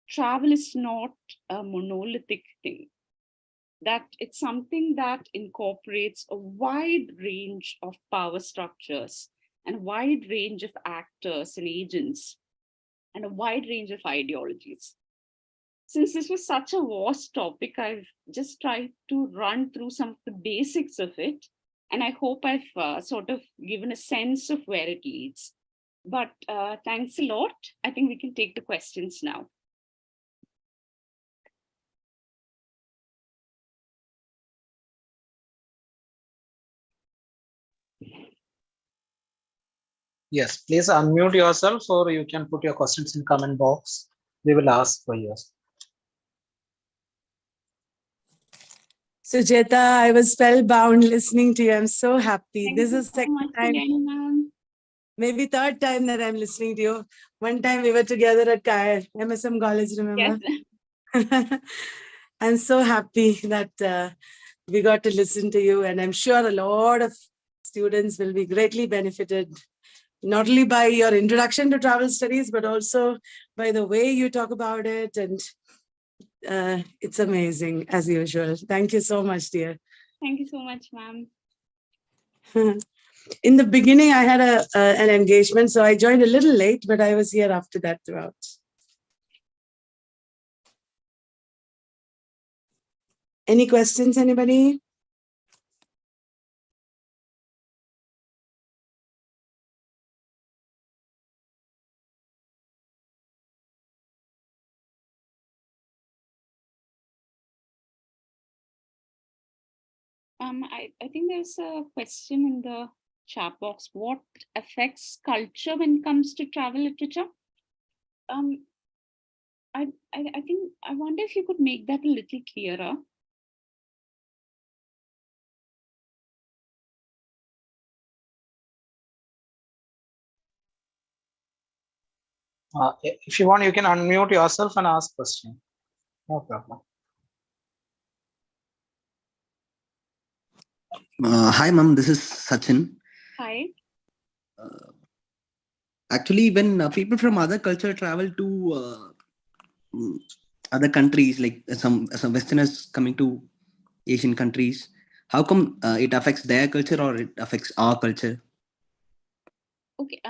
travel is not a monolithic thing, that it's something that incorporates a wide range of power structures and a wide range of actors and agents and a wide range of ideologies. Since this was such a vast topic, I've just tried to run through some of the basics of it, and I hope I've sort of given a sense of where it leads. But thanks a lot. I think we can take the questions now. Yes, please unmute yourself, or you can put your questions in comment box. We will ask for yours. Sujata, I was spellbound listening to you. I'm so happy. Thank This you is so second much time, again, ma'am. maybe third time that I'm listening to you. One time we were together at MSM College, remember? Yes. I'm so happy that we got to listen to you, and I'm sure a lot of students will be greatly benefited, not only by your introduction to travel studies, but also by the way you talk about it. And it's amazing, as usual. Thank you so much, dear. Thank you so much, ma'am. In the beginning, I had an engagement, so I joined a little late, but I was here after that throughout. Any questions, anybody? I think there's a question in the chat box. What affects culture when it comes to travel literature? I think I wonder if you could make that a little clearer. If you want, you can unmute yourself and ask question. No problem. Hi, ma'am. This is Sachin. Hi. Actually, when people from other culture travel to mm, other countries, like some Westerners coming to Asian countries, how come it affects their culture or it affects our culture? Okay,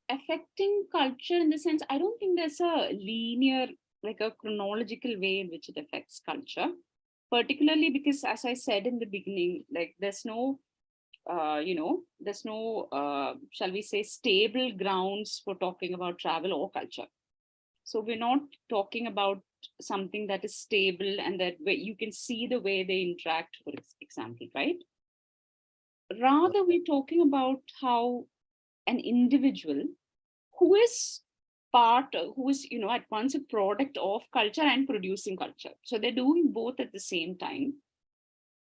affecting culture in the sense, I don't think there's a linear, like a chronological way in which it affects culture, particularly because, as I said in the beginning, like there's no, there's no, shall we say, stable grounds for talking about travel or culture. So we're not talking about something that is stable and that way you can see the way they interact, for example, right? Rather, we're talking about how an individual who is who is, at once a product of culture and producing culture. So they're doing both at the same time,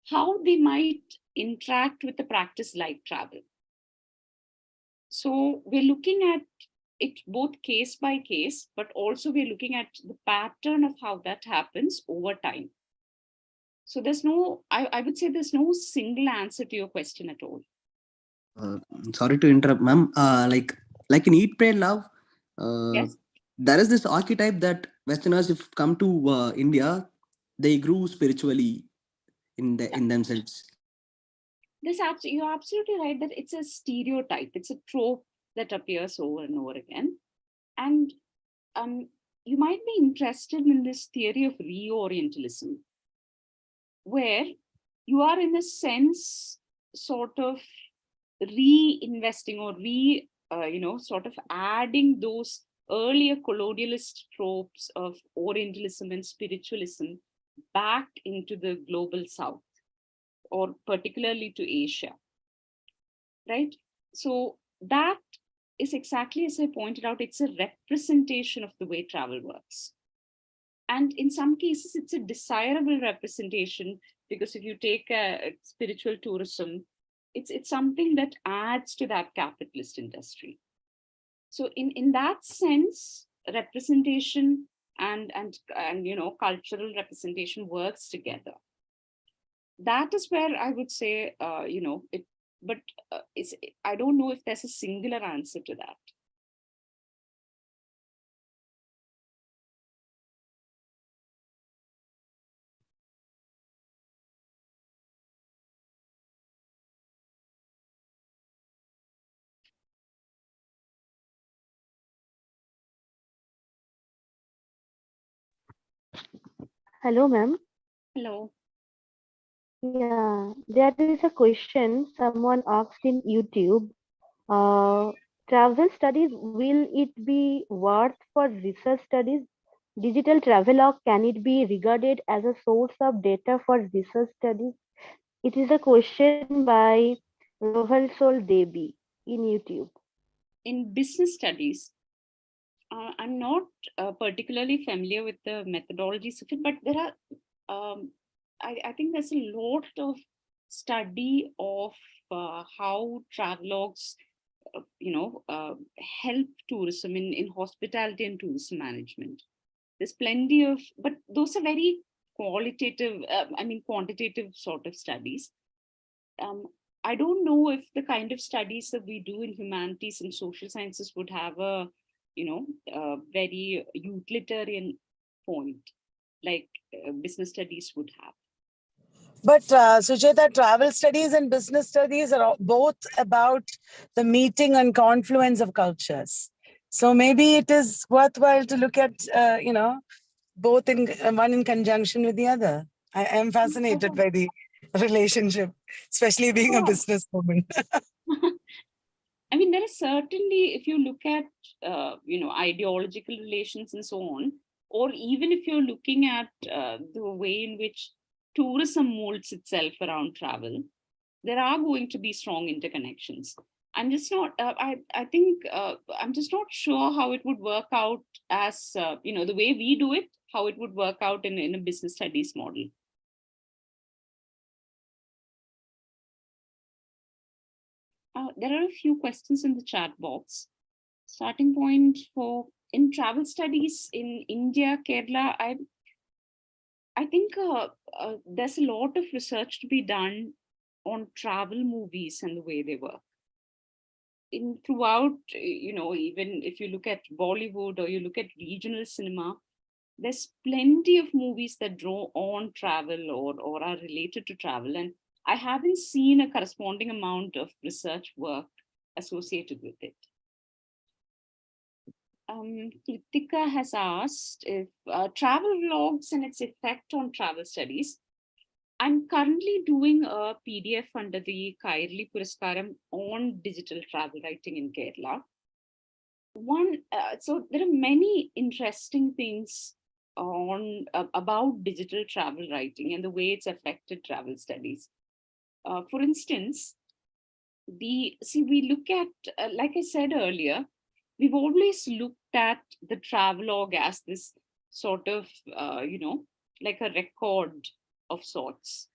how they might interact with a practice like travel. So we're looking at it both case by case, but also we're looking at the pattern of how that happens over time. So there's no, I would say there's no single answer to your question at all. Uh, Sorry to interrupt, ma'am. Like in Eat, Pray, Love, Yes. there is this archetype that Westerners, if come to India, they grew spiritually in themselves. You're absolutely right that it's a stereotype, it's a trope that appears over and over again. And you might be interested in this theory of reorientalism, where you are, in a sense, sort of reinvesting or sort of adding those earlier colonialist tropes of Orientalism and spiritualism back into the global South, or particularly to Asia, right? So that is exactly as I pointed out, it's a representation of the way travel works. And in some cases, it's a desirable representation, because if you take spiritual tourism, it's something that adds to that capitalist industry. So in that sense, representation and cultural representation works together. That is where I would say it, but I don't know if there's a singular answer to that. Hello, ma'am. Hello. Yeah, there is a question someone asked in YouTube. Travel studies, will it be worth for research studies? Digital travelogue, can it be regarded as a source of data for research studies? It is a question by Rovalsol Devi in YouTube. In business studies, I'm not particularly familiar with the methodologies of it, but there are, I think there's a lot of study of how travelogues, help tourism in hospitality and tourism management. There's plenty of, but those are very qualitative, quantitative sort of studies. Um, I don't know if the kind of studies that we do in humanities and social sciences would have a very utilitarian point like business studies would have. But Sucheta, travel studies and business studies are both about the meeting and confluence of cultures. So maybe it is worthwhile to look at, both in one in conjunction with the other. I am fascinated by the relationship, especially being a Sure. businesswoman. I mean, there is certainly, if you look at, ideological relations and so on, or even if you're looking at the way in which tourism molds itself around travel, there are going to be strong interconnections. I'm just not, I think, I'm just not sure how it would work out as, the way we do it, how it would work out in a business studies model. There are a few questions in the chat box. Starting point for in travel studies in India, Kerala, I think there's a lot of research to be done on travel movies and the way they work. throughout, even if you look at Bollywood or you look at regional cinema, there's plenty of movies that draw on travel or are related to travel. And I haven't seen a corresponding amount of research work associated with it. Kritika has asked if travel vlogs and its effect on travel studies. I'm currently doing a PDF under the Kairali Puraskaram on digital travel writing in Kerala. So there are many interesting things about digital travel writing and the way it's affected travel studies. For instance, we look at, like I said earlier, we've always looked at the travelogue as this sort of, like a record of sorts,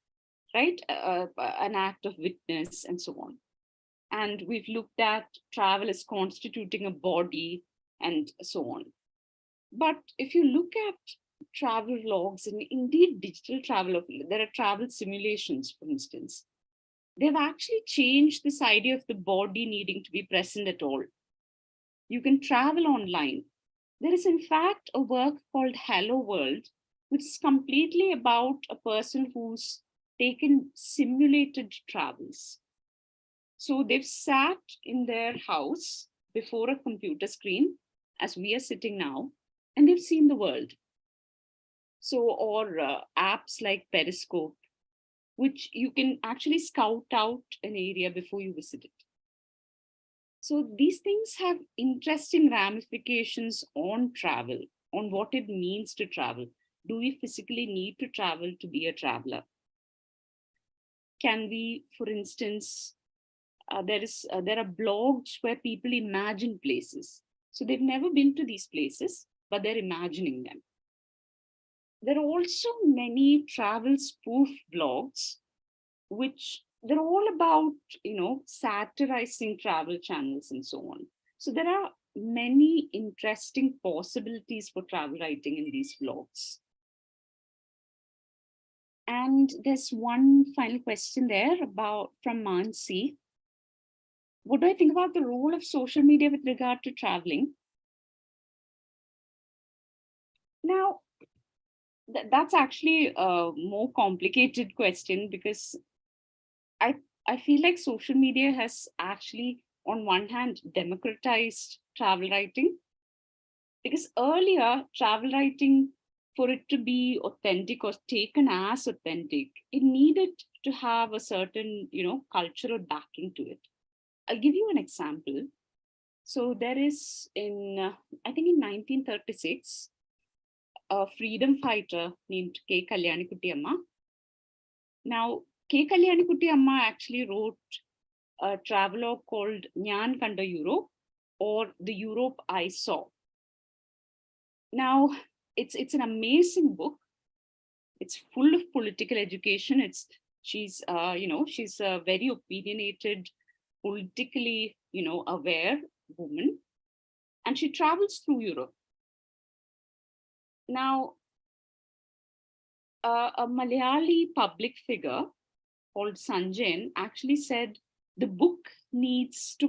right? An act of witness and so on. And we've looked at travel as constituting a body and so on. But if you look at travel logs and indeed digital travel, there are travel simulations, for instance, they've actually changed this idea of the body needing to be present at all. You can travel online. There is, in fact, a work called Hello World, which is completely about a person who's taken simulated travels. So they've sat in their house before a computer screen, as we are sitting now, and they've seen the world. So, or apps like Periscope, which you can actually scout out an area before you visit it. So these things have interesting ramifications on travel, on what it means to travel. Do we physically need to travel to be a traveler? Can we, for instance, there are blogs where people imagine places. So they've never been to these places, but they're imagining them. There are also many travel spoof blogs, which they're all about, satirizing travel channels and so on. So there are many interesting possibilities for travel writing in these blogs. And there's one final question there from Mansi. What do I think about the role of social media with regard to traveling? Now, that's actually a more complicated question, because I feel like social media has actually, on one hand, democratized travel writing. Because earlier, travel writing, for it to be authentic or taken as authentic, it needed to have a certain, cultural backing to it. I'll give you an example. So there is I think in 1936, a freedom fighter named K. Kalyanikutti Amma. Now, K. Kalyanikutti Amma actually wrote a travelogue called Nyan Kanda Europe, or The Europe I Saw. Now, it's an amazing book. It's full of political education. She's a very opinionated, politically, aware woman, and she travels through Europe. Now, a Malayali public figure called Sanjayan actually said the book needs to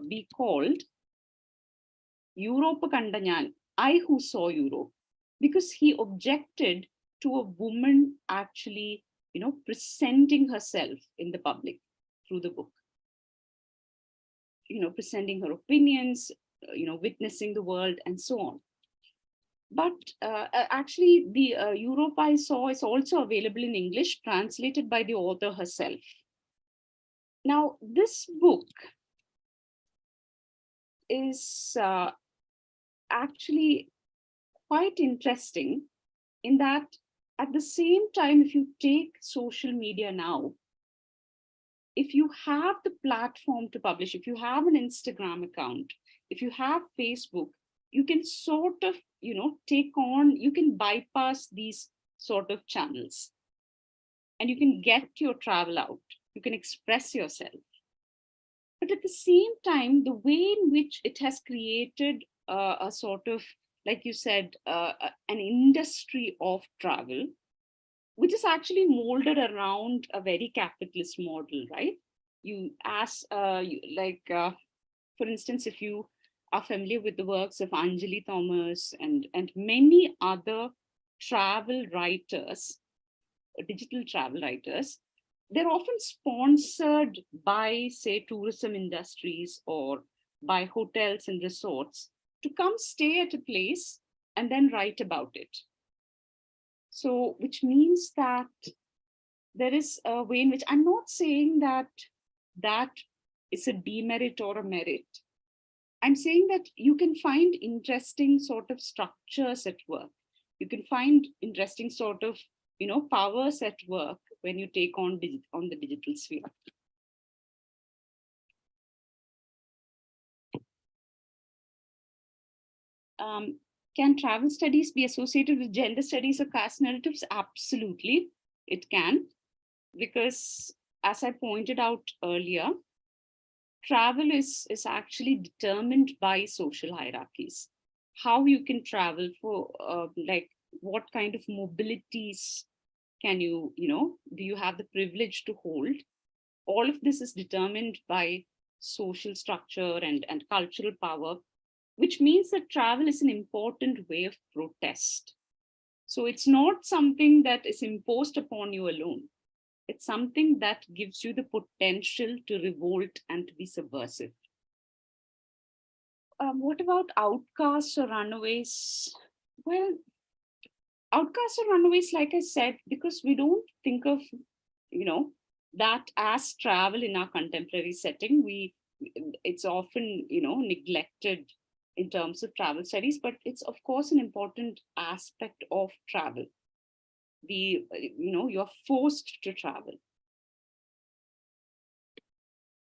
be called Europe Kandanyan, I Who Saw Europe, because he objected to a woman actually, presenting herself in the public through the book. Presenting her opinions, witnessing the world and so on. But actually, the Europe I Saw is also available in English, translated by the author herself. Now, this book is actually quite interesting in that, at the same time, if you take social media now, if you have the platform to publish, if you have an Instagram account, if you have Facebook, you can sort of, you can bypass these sort of channels and you can get your travel out. You can express yourself. But at the same time, the way in which it has created a sort of, like you said, an industry of travel, which is actually molded around a very capitalist model, right? You for instance, if you are familiar with the works of Anjali Thomas and many other travel writers, digital travel writers, they're often sponsored by, say, tourism industries or by hotels and resorts to come stay at a place and then write about it. So, which means that there is a way in which I'm not saying that that is a demerit or a merit. I'm saying that you can find interesting sort of structures at work. You can find interesting sort of, powers at work when you take on the digital sphere. Can travel studies be associated with gender studies or caste narratives? Absolutely, it can, because as I pointed out earlier, travel is actually determined by social hierarchies. How you can travel for, like, what kind of mobilities can you, do you have the privilege to hold? All of this is determined by social structure and cultural power, which means that travel is an important way of protest. So it's not something that is imposed upon you alone. It's something that gives you the potential to revolt and to be subversive. What about outcasts or runaways? Well, outcasts or runaways, like I said, because we don't think of, that as travel in our contemporary setting, it's often, neglected in terms of travel studies, but it's of course an important aspect of travel. You're forced to travel.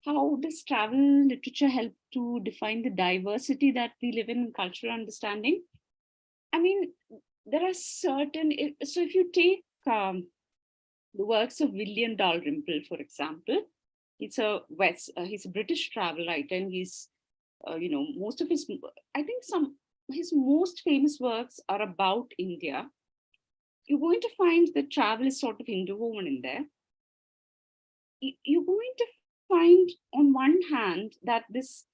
How does travel literature help to define the diversity that we live in cultural understanding? I mean, there are certain, so if you take the works of William Dalrymple, for example, he's a British travel writer, and he's, most of his, I think his most famous works are about India. You're going to find that travel is sort of interwoven in there. You're going to find, on one hand, that this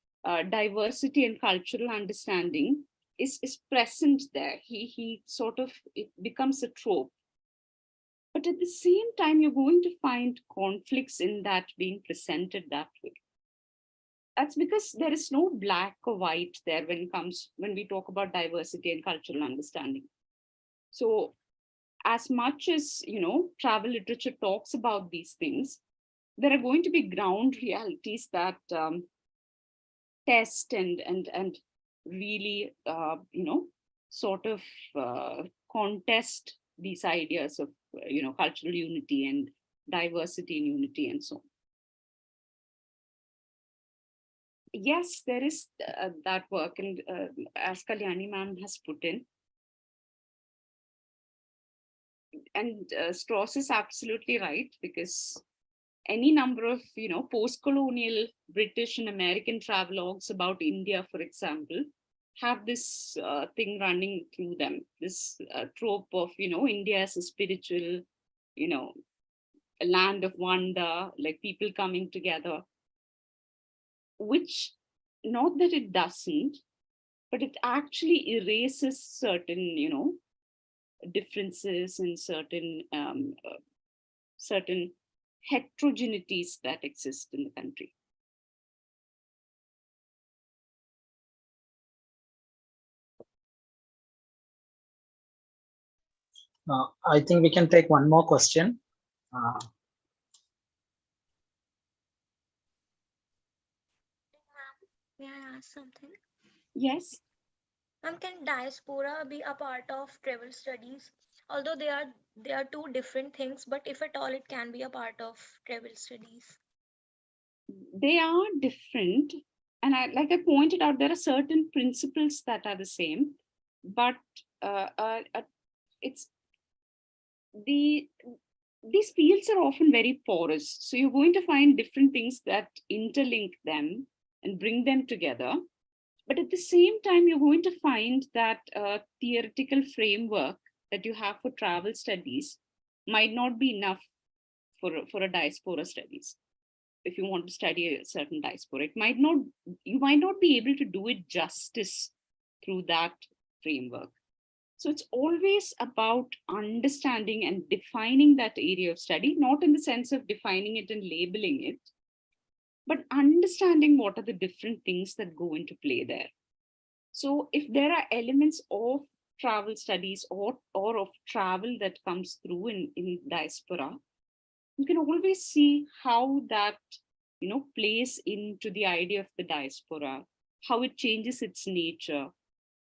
diversity and cultural understanding is present there. He sort of, it becomes a trope. But at the same time, you're going to find conflicts in that being presented that way. That's because there is no black or white there when we talk about diversity and cultural understanding. So as much as, travel literature talks about these things, there are going to be ground realities that test and really, sort of contest these ideas of, cultural unity and diversity and unity and so on. Yes, there is that work, and as Kalyani ma'am has put in, and Strauss is absolutely right, because any number of, post-colonial British and American travelogues about India, for example, have this thing running through them, this trope of, India as a spiritual, a land of wonder, like people coming together, which, not that it doesn't, but it actually erases certain, differences and certain heterogeneities that exist in the country. I think we can take one more question. May I ask something? Yes. Can diaspora be a part of travel studies? Although they are two different things, but if at all, it can be a part of travel studies. They are different, and like I pointed out, there are certain principles that are the same, but it's these fields are often very porous, so you're going to find different things that interlink them and bring them together. But at the same time, you're going to find that theoretical framework that you have for travel studies might not be enough for a diaspora studies. if you want to study a certain diaspora. You might not be able to do it justice through that framework. So it's always about understanding and defining that area of study, not in the sense of defining it and labeling it, but understanding what are the different things that go into play there. So if there are elements of travel studies or of travel that comes through in diaspora, you can always see how that plays into the idea of the diaspora, how it changes its nature,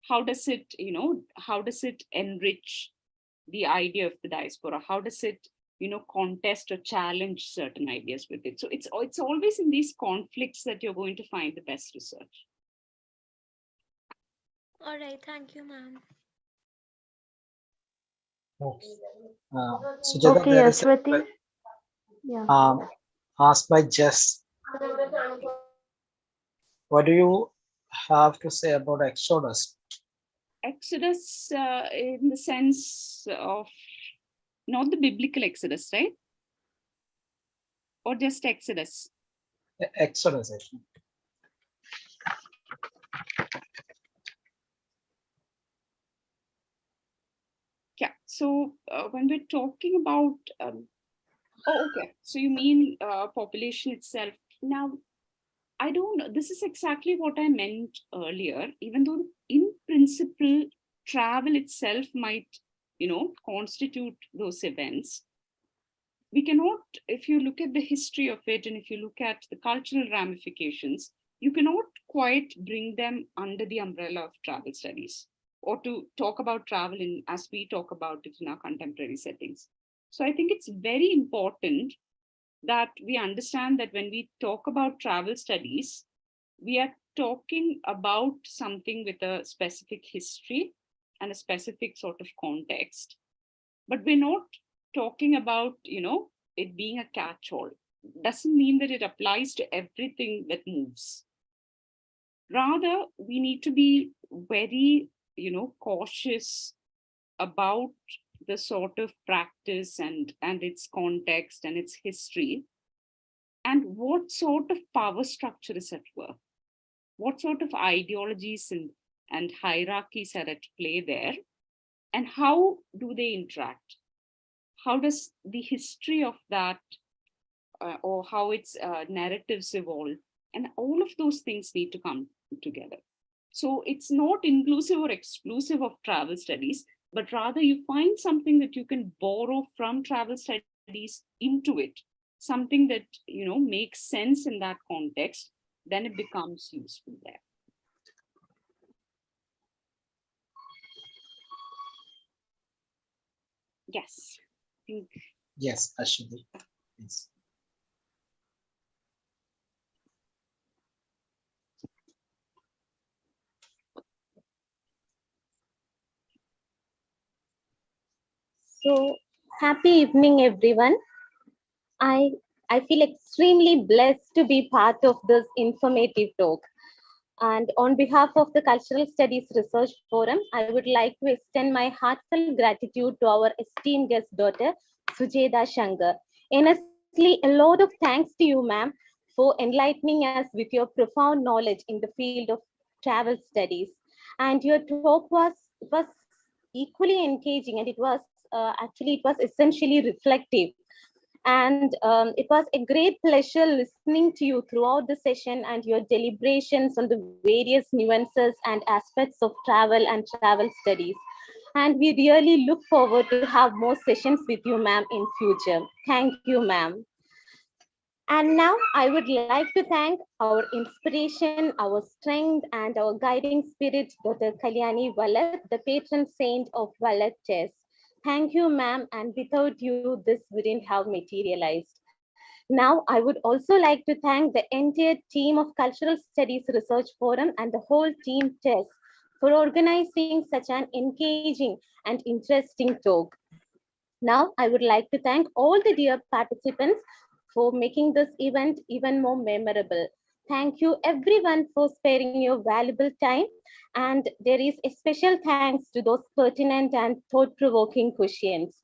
how does it enrich the idea of the diaspora, how does it contest or challenge certain ideas with it. So it's always in these conflicts that you're going to find the best research. All right, thank you, ma'am. Okay. Sujata, Okay, there is Ashwati. Yeah. asked by Jess. What do you have to say about Exodus? Exodus, in the sense of not the biblical Exodus, right? Or just Exodus? Exodus, actually. Yeah. So when we're talking about, okay. So you mean population itself? Now, I don't know. This is exactly what I meant earlier. Even though in principle, travel itself might, constitute those events. We cannot, if you look at the history of it and if you look at the cultural ramifications, you cannot quite bring them under the umbrella of travel studies or to talk about travel in as we talk about it in our contemporary settings. So I think it's very important that we understand that when we talk about travel studies, we are talking about something with a specific history and a specific sort of context, but we're not talking about it being a catch-all. Doesn't mean that it applies to everything that moves. Rather, we need to be very cautious about the sort of practice and its context and its history, and what sort of power structure is at work, what sort of ideologies and hierarchies are at play there, and how do they interact, how does the history of that or how its narratives evolve, and all of those things need to come together. So it's not inclusive or exclusive of travel studies, but rather you find something that you can borrow from travel studies into it, something that makes sense in that context, then it becomes useful there. Yes, I think. Yes, Ashwati. Yes. So, happy evening, everyone. I I feel extremely blessed to be part of this informative talk. And on behalf of the Cultural Studies Research Forum, I would like to extend my heartfelt gratitude to our esteemed guest daughter, Sujeda Shankar. Honestly, a lot of thanks to you, ma'am, for enlightening us with your profound knowledge in the field of travel studies. And your talk was equally engaging, and it was essentially reflective. And it was a great pleasure listening to you throughout the session and your deliberations on the various nuances and aspects of travel and travel studies. And we really look forward to have more sessions with you, ma'am, in future. Thank you, ma'am. And now I would like to thank our inspiration, our strength, and our guiding spirit, Dr. Kalyani Valat, the patron saint of Valat chess. Thank you, ma'am, and without you, this wouldn't have materialized. Now, I would also like to thank the entire team of Cultural Studies Research Forum and the whole team CHESS for organizing such an engaging and interesting talk. Now, I would like to thank all the dear participants for making this event even more memorable. Thank you everyone for sparing your valuable time. And there is a special thanks to those pertinent and thought-provoking questions.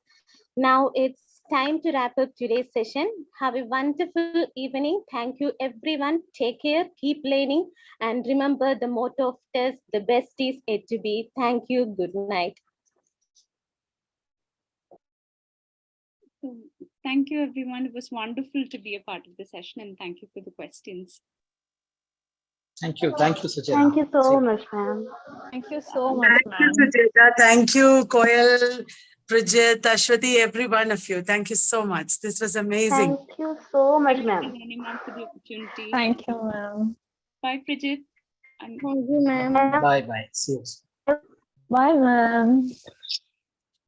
Now it's time to wrap up today's session. Have a wonderful evening. Thank you, everyone. Take care, keep learning, and remember the motto of test, the best is yet to be. Thank you. Good night. So, thank you, everyone. It was wonderful to be a part of the session, and thank you for the questions. Thank you. Thank you, Sucheta. Thank you See so you. much, ma'am. Thank you so much, Thank you, ma'am. Sujata. Thank you, Koyal, Prijit, Ashwati, every one of you. Thank you so much. This was amazing. Thank you so much, Thank you, ma'am. Anima, for the opportunity. Thank you, ma'am. Bye, Bridget. And Thank you, ma'am. Bye bye. See you. Bye, ma'am.